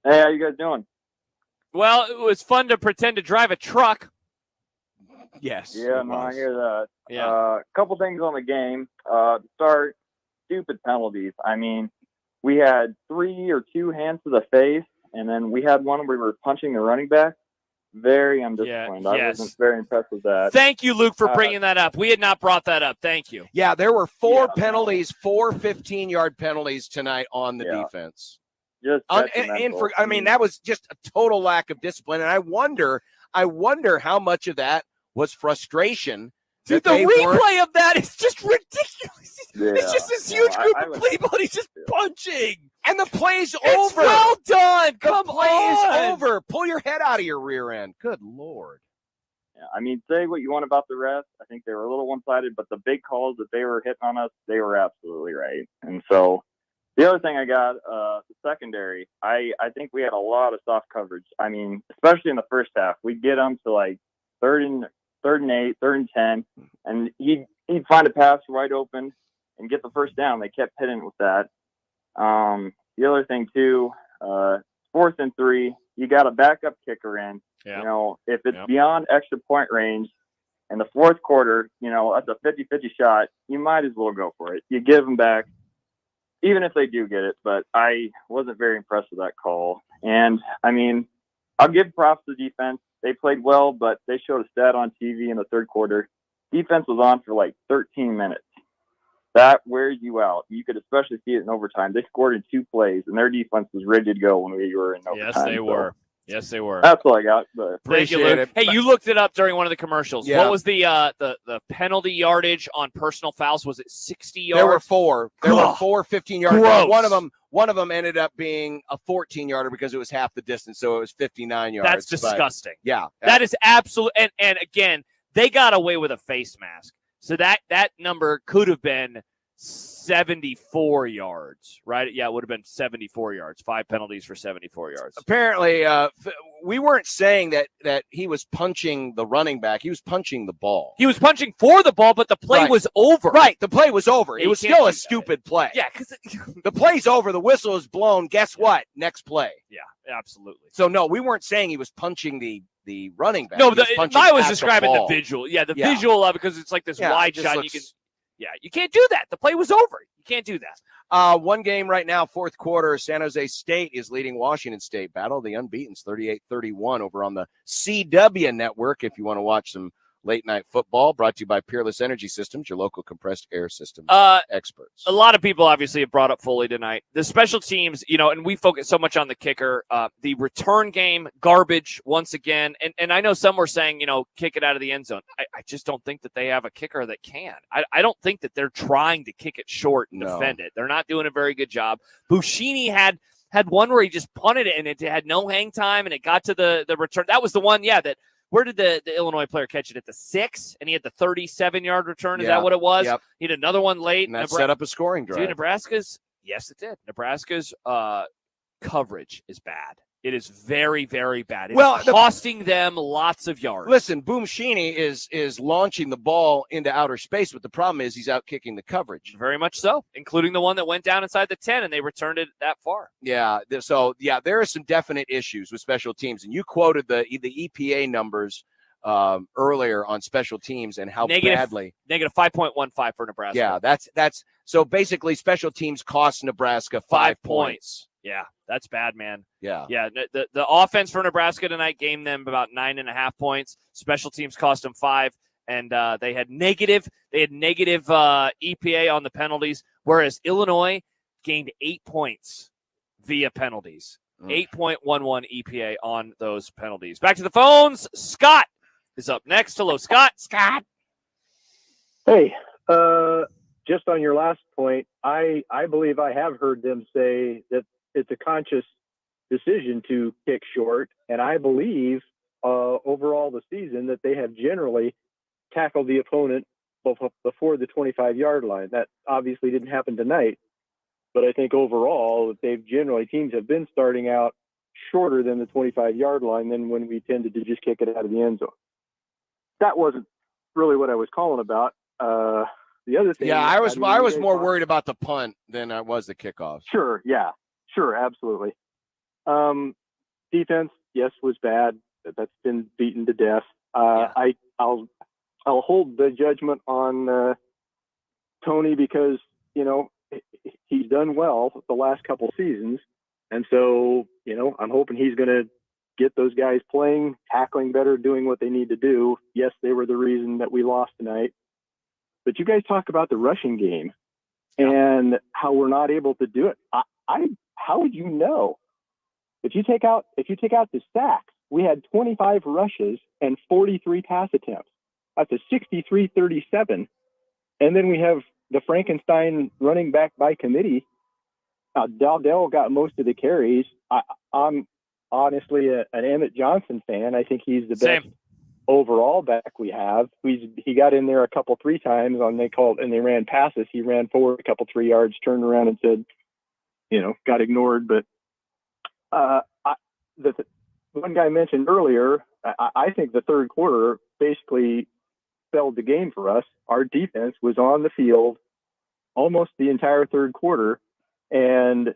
Hey, how you guys doing? Well, it was fun to pretend to drive a truck. Yes. Yeah, no, I hear that. Yeah. A couple things on the game. To start, stupid penalties. I mean, we had 3 or 2 hands to the face, and then we had one where we were punching the running back. Very undisciplined. I yes. wasn't very impressed with that. Thank you, Luke, for bringing that up. We had not brought that up. Thank you. Yeah, there were 4 penalties, 4 15-yard penalties tonight on the defense. Just that was just a total lack of discipline. And I wonder how much of that was frustration. Dude, the replay of that is just ridiculous. It's just this huge group of people, and he's just punching. And the play's It's over. well done. The Come play on. is over. Pull your head out of your rear end. Good Lord. Yeah, I mean, say what you want about the refs. I think they were a little one-sided, but the big calls that they were hitting on us, they were absolutely right. And so the other thing I got, the secondary, I think we had a lot of soft coverage. I mean, especially in the first half, we'd get them to like third and 8, 3rd and 10, and he'd find a pass wide open and get the first down. They kept hitting with that. The other thing too, 4th and 3, you got a backup kicker in. Yeah. You know, if it's beyond extra point range in the fourth quarter, you know, that's a 50-50 shot. You might as well go for it. You give them back, even if they do get it. But I wasn't very impressed with that call. And, I mean, I'll give props to the defense. They played well, but they showed a stat on TV in the third quarter. Defense was on for like 13 minutes. That wears you out. You could especially see it in overtime. They scored in 2 plays, and their defense was ready to go when we were in overtime. Yes, they were. Yes, they were. That's all I got. But Appreciate it. Hey, you looked it up during one of the commercials. Yeah. What was the penalty yardage on personal fouls? Was it 60 yards? There were 4. There were 4 15-yard. Gross. One of them ended up being a 14-yarder because it was half the distance, so it was 59 yards. That's disgusting. Yeah. That is absolute. And again, they got away with a face mask. So that number could have been 74 yards, right? Yeah, it would have been 74 yards. 5 penalties for 74 yards. Apparently, we weren't saying that he was punching the running back. He was punching the ball. He was punching for the ball, but the play was over. Right, the play was over. Yeah, it was you can't still do a that. stupid play. Yeah, because the play's over. The whistle is blown. Guess what? Next play. Yeah, absolutely. So, no, we weren't saying he was punching the running back. No, He was punching I was at describing the ball. visual. Yeah, the visual of it, because it's like this wide it just shot. looks- You can. Yeah, you can't do that. The play was over. You can't do that. One game right now, fourth quarter. San Jose State is leading Washington State. Battle of the Unbeatens, 38-31 over on the CW network. If you want to watch some late night football, brought to you by Peerless Energy Systems, your local compressed air system experts. A lot of people obviously have brought up Foley tonight. The special teams, and we focus so much on the kicker. The return game, garbage once again. And I know some were saying, kick it out of the end zone. I just don't think that they have a kicker that can. I don't think that they're trying to kick it short and defend it. They're not doing a very good job. Buschini had one where he just punted it and it had no hang time and it got to the return. That was the one, that. Where did the Illinois player catch it? At the 6, and he had the 37-yard return. Is that what it was? Yep. He had another one late. And that set up a scoring drive. Dude, Nebraska's it did. Nebraska's coverage is bad. It is very, very bad. It's costing them lots of yards. Listen, Buschini is launching the ball into outer space, but the problem is he's out kicking the coverage. Very much so, including the one that went down inside the 10, and they returned it that far. Yeah, so, there are some definite issues with special teams, and you quoted the EPA numbers earlier on special teams and how badly. Negative 5.15 for Nebraska. Yeah, that's so basically special teams cost Nebraska 5 points. Yeah, that's bad, man. Yeah. Yeah, the offense for Nebraska tonight gained them about 9.5 points. Special teams cost them 5, and they had negative EPA on the penalties, whereas Illinois gained 8 points via penalties. 8.11 EPA on those penalties. Back to the phones. Scott is up next. Hello, Scott. Scott. Hey, just on your last point, I believe I have heard them say that it's a conscious decision to kick short, and I believe overall the season that they have generally tackled the opponent before the 25-yard line. That obviously didn't happen tonight, but I think overall teams have been starting out shorter than the 25-yard line than when we tended to just kick it out of the end zone. That wasn't really what I was calling about. The other thing, I was more worried about the punt than I was the kickoff. Sure, absolutely. Defense, yes, was bad. That's been beaten to death. I'll hold the judgment on Tony because he's done well the last couple seasons, and so I'm hoping he's going to get those guys playing, tackling better, doing what they need to do. Yes, they were the reason that we lost tonight. But you guys talk about the rushing game and how we're not able to do it. How would you know? If you take out the sacks, we had 25 rushes and 43 pass attempts. That's a 63-37. And then we have the Frankenstein running back by committee. Dowdell got most of the carries. I'm honestly an Emmett Johnson fan. I think he's the best overall back we have. He got in there a couple 3 times and they ran passes. He ran forward a couple 3 yards, turned around and said, got ignored. But the one guy mentioned earlier, I think the third quarter basically spelled the game for us. Our defense was on the field almost the entire third quarter, and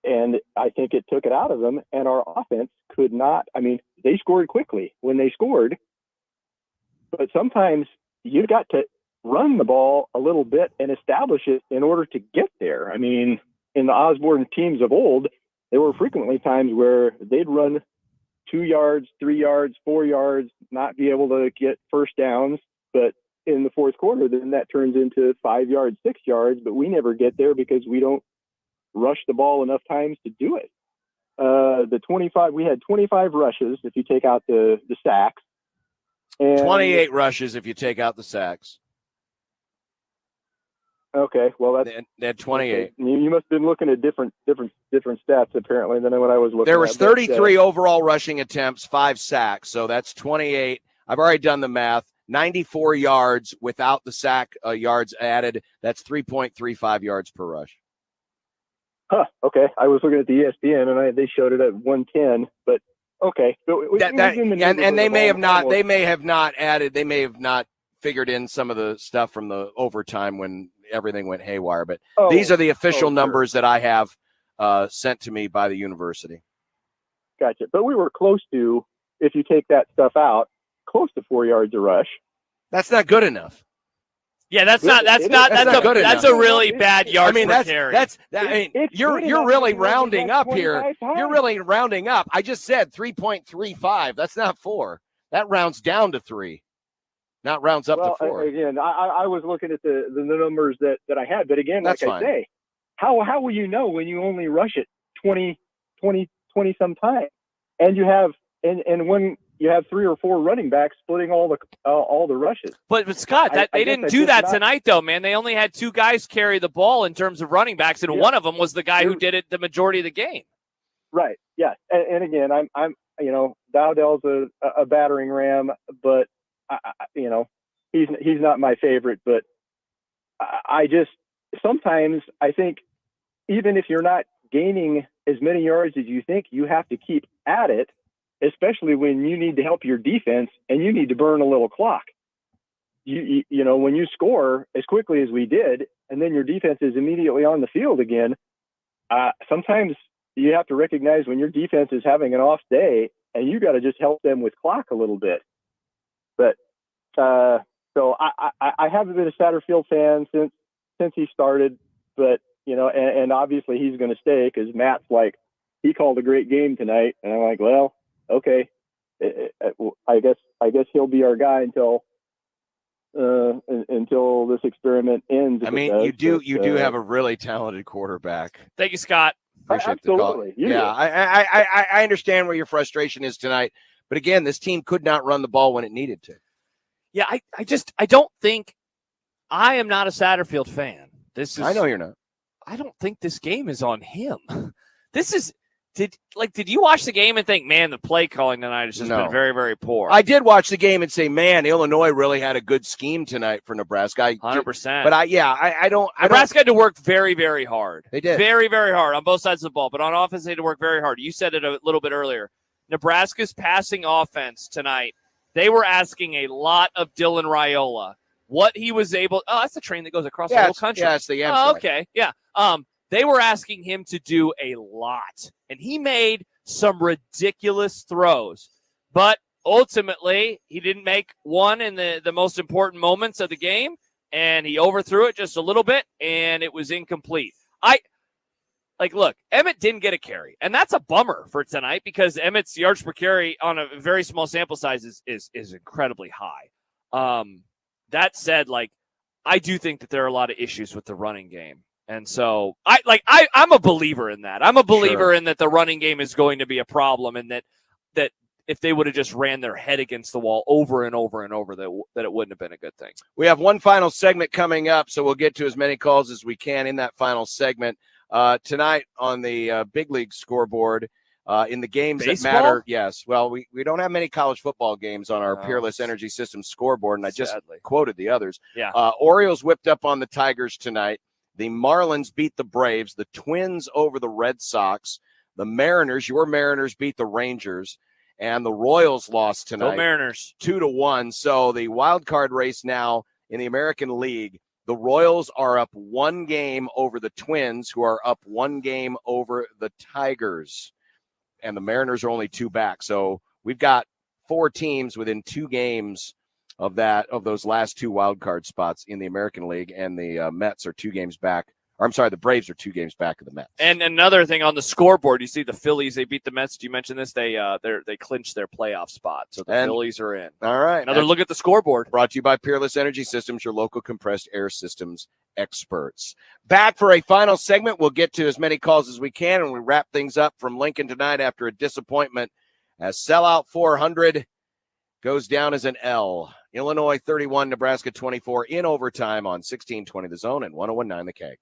I think it took it out of them. And our offense could not. I mean, they scored quickly when they scored, but sometimes you got to run the ball a little bit and establish it in order to get there. I mean, in the Osborne teams of old, there were frequently times where they'd run 2 yards, 3 yards, 4 yards, not be able to get first downs. But in the fourth quarter, then that turns into 5 yards, 6 yards, but we never get there because we don't rush the ball enough times to do it. We had 25 rushes if you take out the sacks. And 28 rushes if you take out the sacks. Okay, well they had 28. Okay. You must have been looking at different stats apparently than what I was looking. There was at. 33 overall rushing attempts, 5 sacks, so that's 28. I've already done the math. 94 yards without the sack yards added. That's 3.35 yards per rush. Huh. Okay, I was looking at the ESPN and they showed it at 110, but okay. And they may have not. They may have not added. They may have not figured in some of the stuff from the overtime when everything went haywire. But these are the official numbers that I have sent to me by the university. Gotcha. But we were close to, if you take that stuff out, close to 4 yards a rush. That's not good enough. Yeah, that's a really bad yard per carry. You're really rounding up here. You're really rounding up. I just said 3.35. That's not 4. That rounds down to 3. Not rounds up to 4. Again, I was looking at the numbers that I had, but again, That's like fine. I say, how will you know when you only rush it 20 some time, and you have and when you have 3 or 4 running backs splitting all the rushes? But Scott, they didn't do that tonight, though, man. They only had 2 guys carry the ball in terms of running backs, and one of them was the guy who did it the majority of the game. Right. Yeah. And again, I'm Dowdell's a battering ram, but he's not my favorite. But I just sometimes I think even if you're not gaining as many yards as you think, you have to keep at it, especially when you need to help your defense and you need to burn a little clock. You know, when you score as quickly as we did, and then your defense is immediately on the field again, sometimes you have to recognize when your defense is having an off day and you got to just help them with clock a little bit. But so I haven't been a Satterfield fan since he started, but and obviously he's going to stay because Matt's like, he called a great game tonight, and I'm like, well, okay, I guess he'll be our guy until this experiment ends. I mean, you do have a really talented quarterback. Thank you, Scott. Appreciate the call. Yeah, I understand where your frustration is tonight, but again, this team could not run the ball when it needed to. Yeah, I don't think I am not a Satterfield fan. I know you're not. I don't think this game is on him. Did you watch the game and think, man, the play calling tonight has just been very, very poor? I did watch the game and say, man, Illinois really had a good scheme tonight for Nebraska. 100%. But I don't. Nebraska had to work very, very hard. They did. Very, very hard on both sides of the ball. But on offense, they had to work very hard. You said it a little bit earlier. Nebraska's passing offense tonight, they were asking a lot of Dylan Raiola. What he was able – that's the train that goes across the whole country. Yeah, it's the Amtrak. Oh, okay, yeah. They were asking him to do a lot, and he made some ridiculous throws. But ultimately, he didn't make one in the most important moments of the game, and he overthrew it just a little bit, and it was incomplete. Look, Emmett didn't get a carry, and that's a bummer for tonight because Emmett's yards per carry on a very small sample size is incredibly high. That said, I do think that there are a lot of issues with the running game. And so I'm a believer in that. I'm a believer in that the running game is going to be a problem and that if they would have just ran their head against the wall over and over and over, that it wouldn't have been a good thing. We have one final segment coming up, so we'll get to as many calls as we can in that final segment. Tonight on the big league scoreboard, in the games Baseball? that matter. Yes. Well, we don't have many college football games on our Peerless Energy System scoreboard, and I just quoted the others. Yeah. Orioles whipped up on the Tigers tonight. The Marlins beat the Braves. The Twins over the Red Sox. The Mariners, your Mariners, beat the Rangers. And the Royals lost tonight. Go Mariners. 2-1. So the wild card race now in the American League, the Royals are up 1 game over the Twins, who are up 1 game over the Tigers. And the Mariners are only 2 back. So we've got 4 teams within 2 games of those last 2 wild card spots in the American League, and the Mets are 2 games back. Or I'm sorry, the Braves are 2 games back of the Mets. And another thing on the scoreboard, you see the Phillies, they beat the Mets. Did you mention this? They clinched their playoff spot. So the Phillies are in. All right. Another look at the scoreboard. Brought to you by Peerless Energy Systems, your local compressed air systems experts. Back for a final segment. We'll get to as many calls as we can, and we wrap things up from Lincoln tonight after a disappointment as Sellout 400 goes down as an L. Illinois 31, Nebraska 24 in overtime on 1620 The Zone and 101.9 The Keg.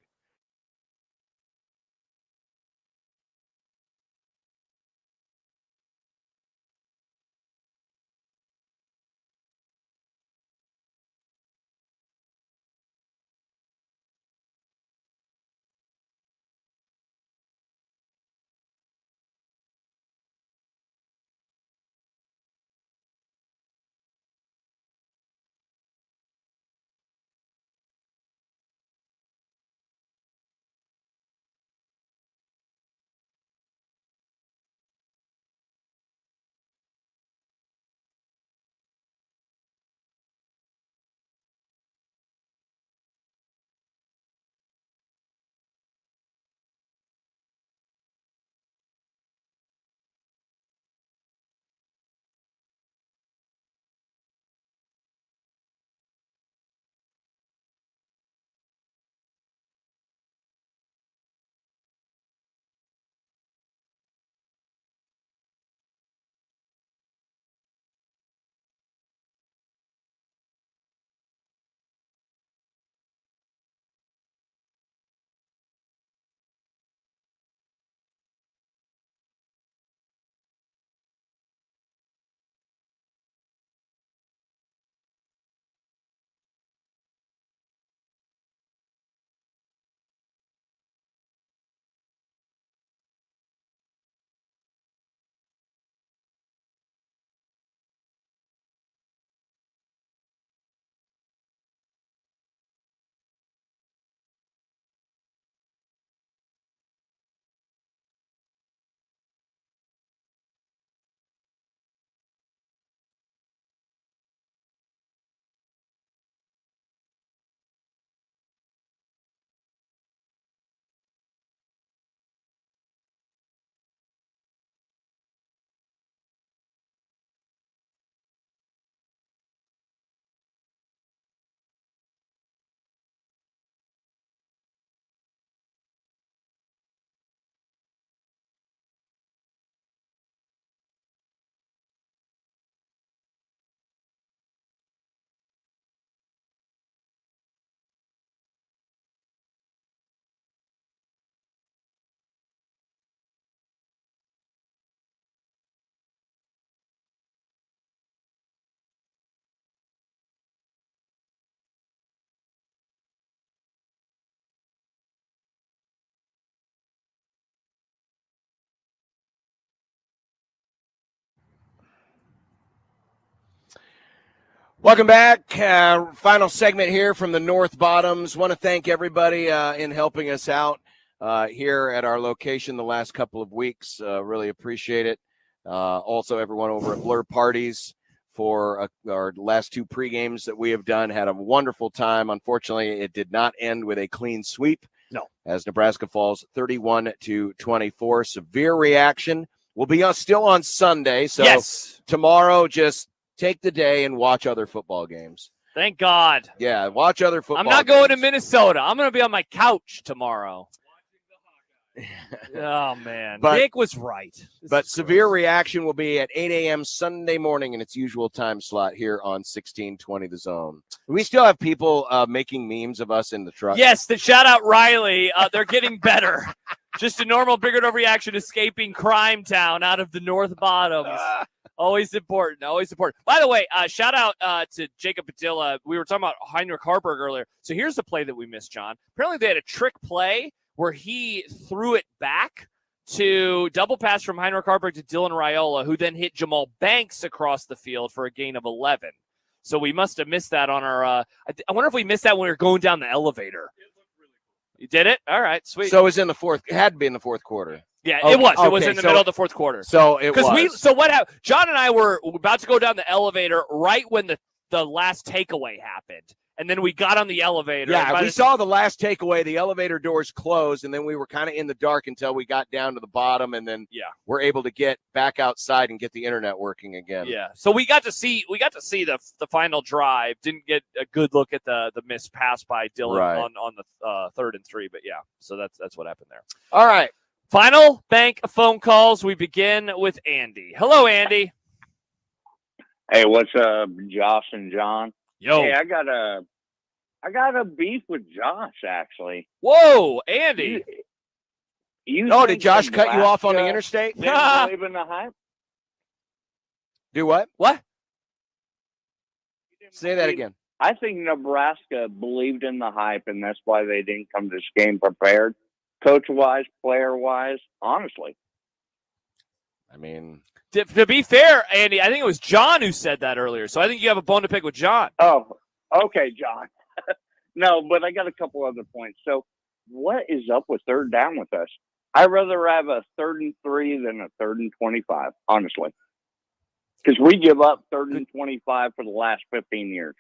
Welcome back. Final segment here from the North Bottoms. Want to thank everybody in helping us out here at our location the last couple of weeks. Really appreciate it. Also, everyone over at Blur Parties for our last 2 pre-games that we have done. Had a wonderful time. Unfortunately, it did not end with a clean sweep. No. As Nebraska falls 31-24. Severe reaction. We'll be still on Sunday. So yes. Tomorrow, just take the day and watch other football games. Thank God. Yeah, watch other football I'm not going to Minnesota. I'm going to be on my couch tomorrow. Oh, man. But- Nick was right. But Severe Reaction will be at 8 a.m. Sunday morning in its usual time slot here on 1620 The Zone. We still have people making memes of us in the truck. Yes, the shout out Riley. They're getting better. Just a normal Bigger Overreaction escaping crime town out of the North Bottoms. Always important. Always important. By the way, shout out to Jacob Padilla. We were talking about Heinrich Harburg earlier. So here's the play that we missed, John. Apparently they had a trick play where he threw it back to double pass from Heinrich Harburg to Dylan Raiola, who then hit Jamal Banks across the field for a gain of 11. So we must have missed that on our I wonder if we missed that when we were going down the elevator. You did it? All right, sweet. So it was in the fourth. It had to be in the fourth quarter. Yeah, Okay, it was. It was okay, in the so- middle of the fourth quarter. So it was. So what happened? John and I were about to go down the elevator right when the last takeaway happened. And then we got on the elevator. Yeah, we saw the last takeaway. The elevator doors closed, and then we were kind of in the dark until we got down to the bottom, and then we're able to get back outside and get the internet working again. Yeah. So we got to see the final drive. Didn't get a good look at the missed pass by Dylan Right. on the 3rd and 3, but yeah. So that's what happened there. All right. Final bank of phone calls. We begin with Andy. Hello, Andy. Hey, what's up, Josh and John? Yo. Hey, I got a beef with Josh, actually. Whoa, Andy. Did think Josh cut you off on the Nebraska interstate? didn't believe in the hype? Do what? What? Say that again. I think Nebraska believed in the hype, and that's why they didn't come to this game prepared, coach-wise, player-wise, honestly. I mean, To be fair, Andy, I think it was John who said that earlier. So I think you have a bone to pick with John. Oh, okay, John. No, but I got a couple other points. So what is up with third down with us? I'd rather have a 3rd and 3 than a 3rd and 25, honestly. Because we give up 3rd and 25 for the last 15 years.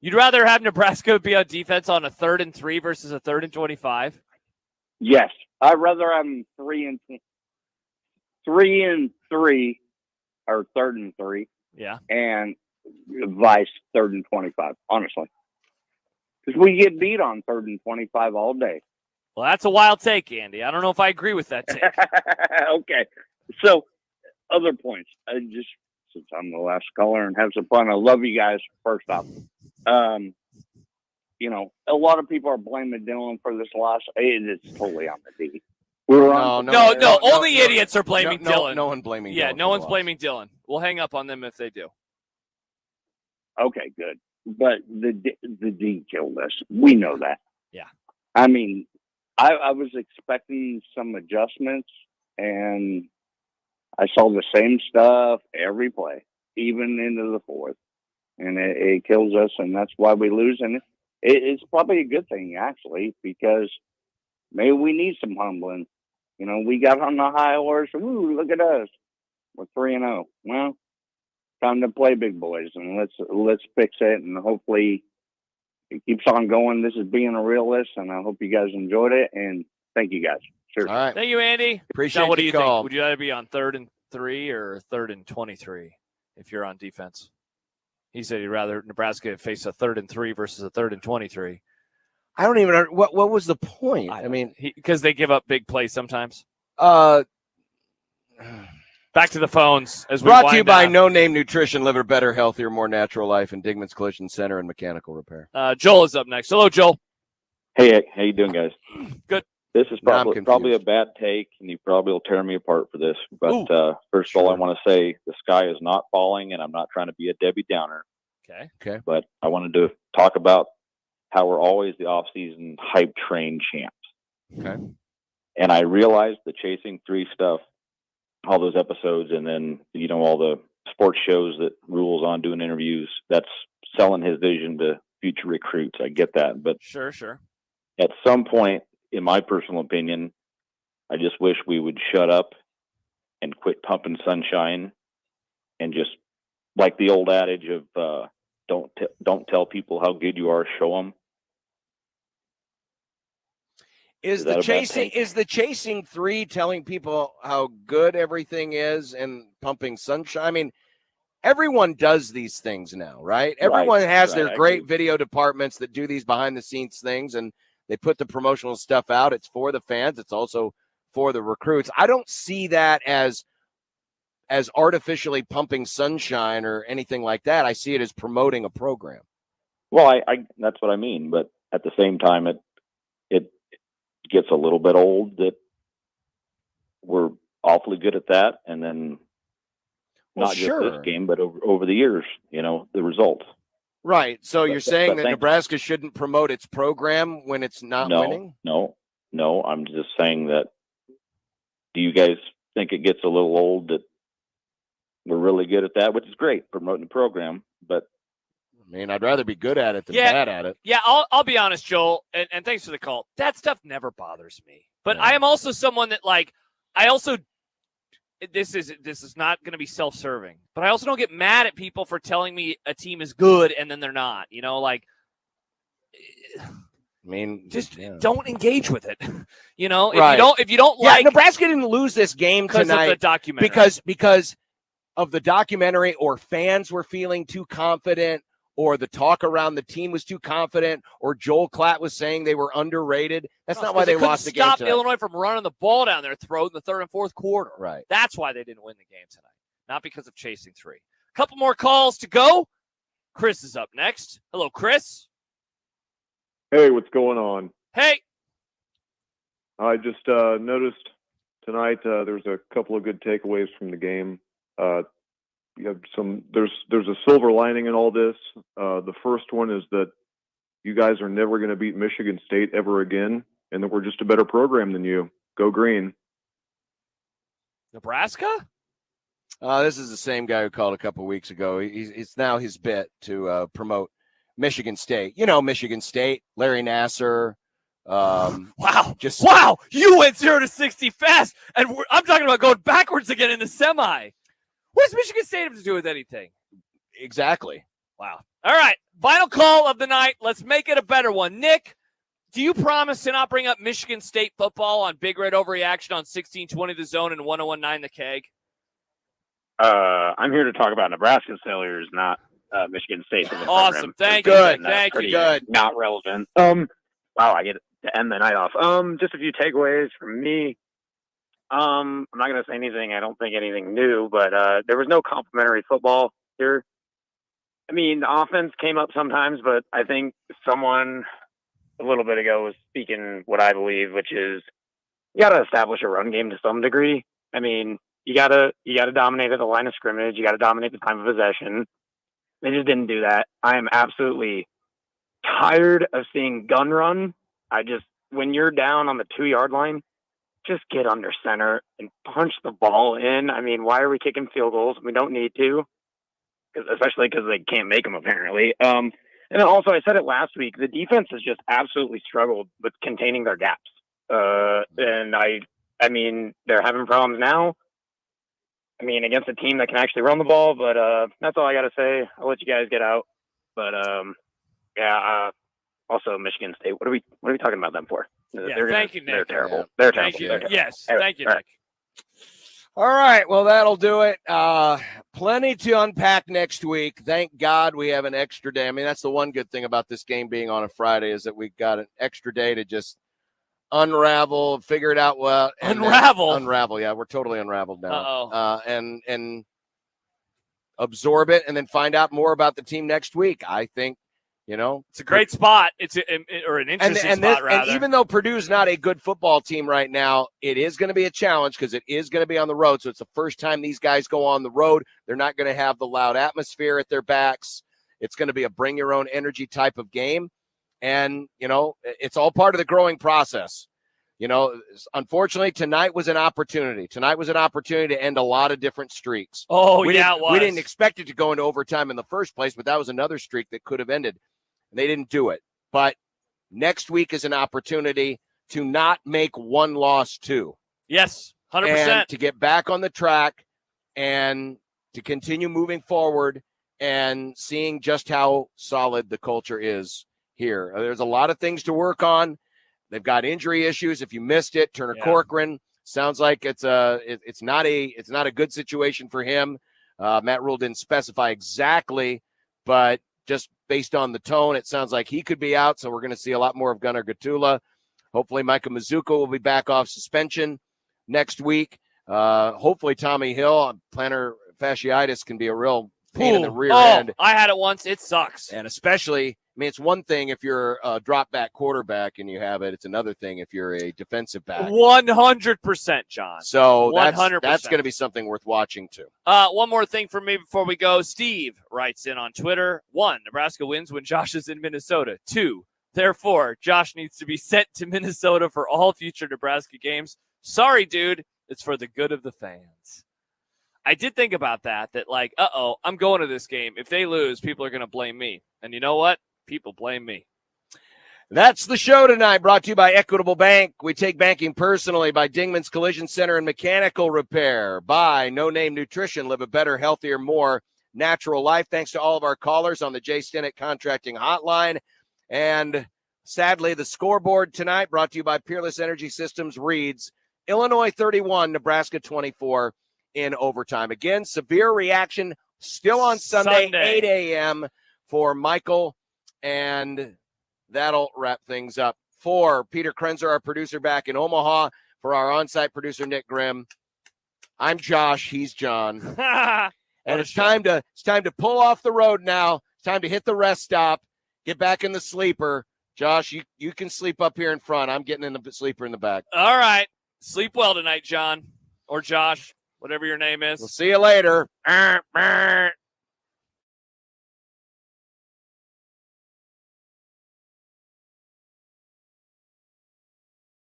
You'd rather have Nebraska be on defense on a 3rd and 3 versus a 3rd and 25? Yes. I'd rather have them 3 and 3 or 3rd and 3. Yeah. And vice 3rd and 25, honestly. Because we get beat on 3rd and 25 all day. Well, that's a wild take, Andy. I don't know if I agree with that take. Okay. So, other points. Since I'm the last caller and have some fun, I love you guys, first off. A lot of people are blaming Dylan for this loss. It's totally on the D. No, only idiots are blaming Dylan. No one blaming Yeah, Dylan no for one's the loss. blaming Dylan. We'll hang up on them if they do. Okay, good. But the D killed us. We know that. Yeah. I mean, I was expecting some adjustments, and I saw the same stuff every play, even into the fourth. And it kills us, and that's why we lose. And it's probably a good thing, actually, because maybe we need some humbling. We got on the high horse. Ooh, look at us. We're 3-0. Well, time to play big boys, and let's fix it, and hopefully it keeps on going. This is being a realist, and I hope you guys enjoyed it, and thank you guys. Sure. All right. Thank you, Andy. Appreciate Now, what do the you call. think? Would you rather be on 3rd and 3 or 3rd and 23 if you're on defense? He said he'd rather Nebraska face a 3rd and 3 versus a 3rd and 23. I don't even know what was the point. I mean, because they give up big plays sometimes. Back to the phones as we brought to you wind by down. No Name Nutrition, live a better, healthier, more natural life, and Digman's Collision Center and Mechanical Repair. Joel is up next. Hello, Joel. Hey, how you doing, guys? Good. This is Now I'm probably a bad take, and you probably will tear me apart for this. But first of all, I want to say the sky is not falling, and I'm not trying to be a Debbie Downer. Okay. But I wanted to talk about how we're always the off-season hype train champs. Okay. And I realized the Chasing 3 stuff, all those episodes, and then, all the sports shows that Rhule's on doing interviews, that's selling his vision to future recruits. I get that. But Sure. at some point, in my personal opinion, I just wish we would shut up and quit pumping sunshine and just, like the old adage of don't tell people how good you are, show them. Is that the a bad chasing take? is the chasing 3 telling people how good everything is and pumping sunshine? I mean, everyone does these things now, right? Everyone has right, their I great video departments that do these behind the scenes things, and They put the promotional stuff out. It's for the fans. It's also for the recruits. I don't see that as artificially pumping sunshine or anything like that. I see it as promoting a program. Well, I that's what I mean. But at the same time, it gets a little bit old that we're awfully good at that, and then not just this game, but over the years, the results. Right. So you're saying that thank- Nebraska shouldn't promote its program when it's not winning? No. I'm just saying that. Do you guys think it gets a little old that we're really good at that, which is great, promoting the program, but I mean, I'd rather be good at it than bad at it. Yeah, I'll be honest, Joel, and thanks for the call. That stuff never bothers me. But I am also someone that, like, this is not going to be self-serving, but I also don't get mad at people for telling me a team is good and then they're not. I mean, just don't engage with it. Right. If you don't like, Nebraska didn't lose this game tonight of the documentary. because of the documentary, or fans were feeling too confident, or the talk around the team was too confident, or Joel Klatt was saying they were underrated. That's not why they lost the game stop tonight. Illinois from running the ball down their throat in the third and fourth quarter. Right. That's why they didn't win the game tonight, not because of chasing three. A couple more calls to go. Chris is up next. Hello, Chris. Hey, what's going on? Hey. I just noticed tonight there's a couple of good takeaways from the game. You have there's a silver lining in all this. The first one is that you guys are never going to beat Michigan State ever again, and that we're just a better program than you. Go green. Nebraska? This is the same guy who called a couple weeks ago. It's now his bit to promote Michigan State. Michigan State, Larry Nassar. Wow. You went 0-60 fast, and I'm talking about going backwards again in the semi. What does Michigan State have to do with anything? Exactly. Wow. All right. Final call of the night. Let's make it a better one. Nick, do you promise to not bring up Michigan State football on Big Red Overreaction on 1620 The Zone and 1019 The Keg? I'm here to talk about Nebraska's failures, not Michigan State. Awesome. Thank you. Thank you. Good. Not relevant. Wow, I get to end the night off. Just a few takeaways from me. I'm not going to say anything. I don't think anything new, but there was no complimentary football here. I mean, the offense came up sometimes, but I think someone a little bit ago was speaking what I believe, which is you got to establish a run game to some degree. I mean, you got to dominate at the line of scrimmage. You got to dominate the time of possession. They just didn't do that. I am absolutely tired of seeing gun run. When you're down on the 2-yard line, just get under center and punch the ball in. I mean, why are we kicking field goals? We don't need to, especially because they can't make them apparently. And then also, I said it last week, the defense has just absolutely struggled with containing their gaps. And I mean, they're having problems now. I mean, against a team that can actually run the ball, but that's all I got to say. I'll let you guys get out. But also Michigan State. What are we talking about them for? Thank you, Nick. They're terrible. Yeah. They're Thank terrible. you. They're terrible. Yes, Anyway, thank you, all Nick. All right, well, that'll do it. Plenty to unpack next week. Thank God we have an extra day. I mean, that's the one good thing about this game being on a Friday is that we've got an extra day to just unravel, figure it out. Well, unravel. Yeah, we're totally unraveled now. And absorb it and then find out more about the team next week. I think, it's a great spot. It's or an interesting spot, rather. And even though Purdue's not a good football team right now, it is going to be a challenge because it is going to be on the road. So it's the first time these guys go on the road. They're not going to have the loud atmosphere at their backs. It's going to be a bring your own energy type of game. And, it's all part of the growing process. Unfortunately, tonight was an opportunity. Tonight was an opportunity to end a lot of different streaks. It was. We didn't expect it to go into overtime in the first place, but that was another streak that could have ended. They didn't do it. But next week is an opportunity to not make one loss two. Yes, 100%. And to get back on the track and to continue moving forward and seeing just how solid the culture is here. There's a lot of things to work on. They've got injury issues. If you missed it, Turner Corcoran sounds like it's not a good situation for him. Matt Rhule didn't specify exactly, but just based on the tone, it sounds like he could be out. So we're going to see a lot more of Gunnar Gatula. Hopefully Micah Mizuko will be back off suspension next week. Hopefully Tommy Hill, plantar fasciitis can be a real pain in the rear end. I had it once. It sucks. And especially, it's one thing if you're a drop back quarterback and you have it. It's another thing if you're a defensive back. 100%, John. So 100%. that's going to be something worth watching too. One more thing for me before we go. Steve writes in on Twitter. 1, Nebraska wins when Josh is in Minnesota. 2, therefore, Josh needs to be sent to Minnesota for all future Nebraska games. Sorry, dude. It's for the good of the fans. I did think about that like, I'm going to this game. If they lose, people are going to blame me. And you know what? People blame me. That's the show tonight, brought to you by Equitable Bank. We take banking personally. By Dingman's Collision Center and Mechanical Repair. By No Name Nutrition. Live a better, healthier, more natural life. Thanks to all of our callers on the Jay Stinnett Contracting Hotline. And sadly, the scoreboard tonight, brought to you by Peerless Energy Systems, reads Illinois 31, Nebraska 24 in overtime. Again, severe reaction still on Sunday. 8 a.m. for Michael. And that'll wrap things up. For Peter Krenzer, our producer back in Omaha, for our on-site producer, Nick Grimm, I'm Josh. He's John. And it's time to pull off the road now. It's time to hit the rest stop, get back in the sleeper. Josh, you can sleep up here in front. I'm getting in the sleeper in the back. All right. Sleep well tonight, John. Or Josh, whatever your name is. We'll see you later.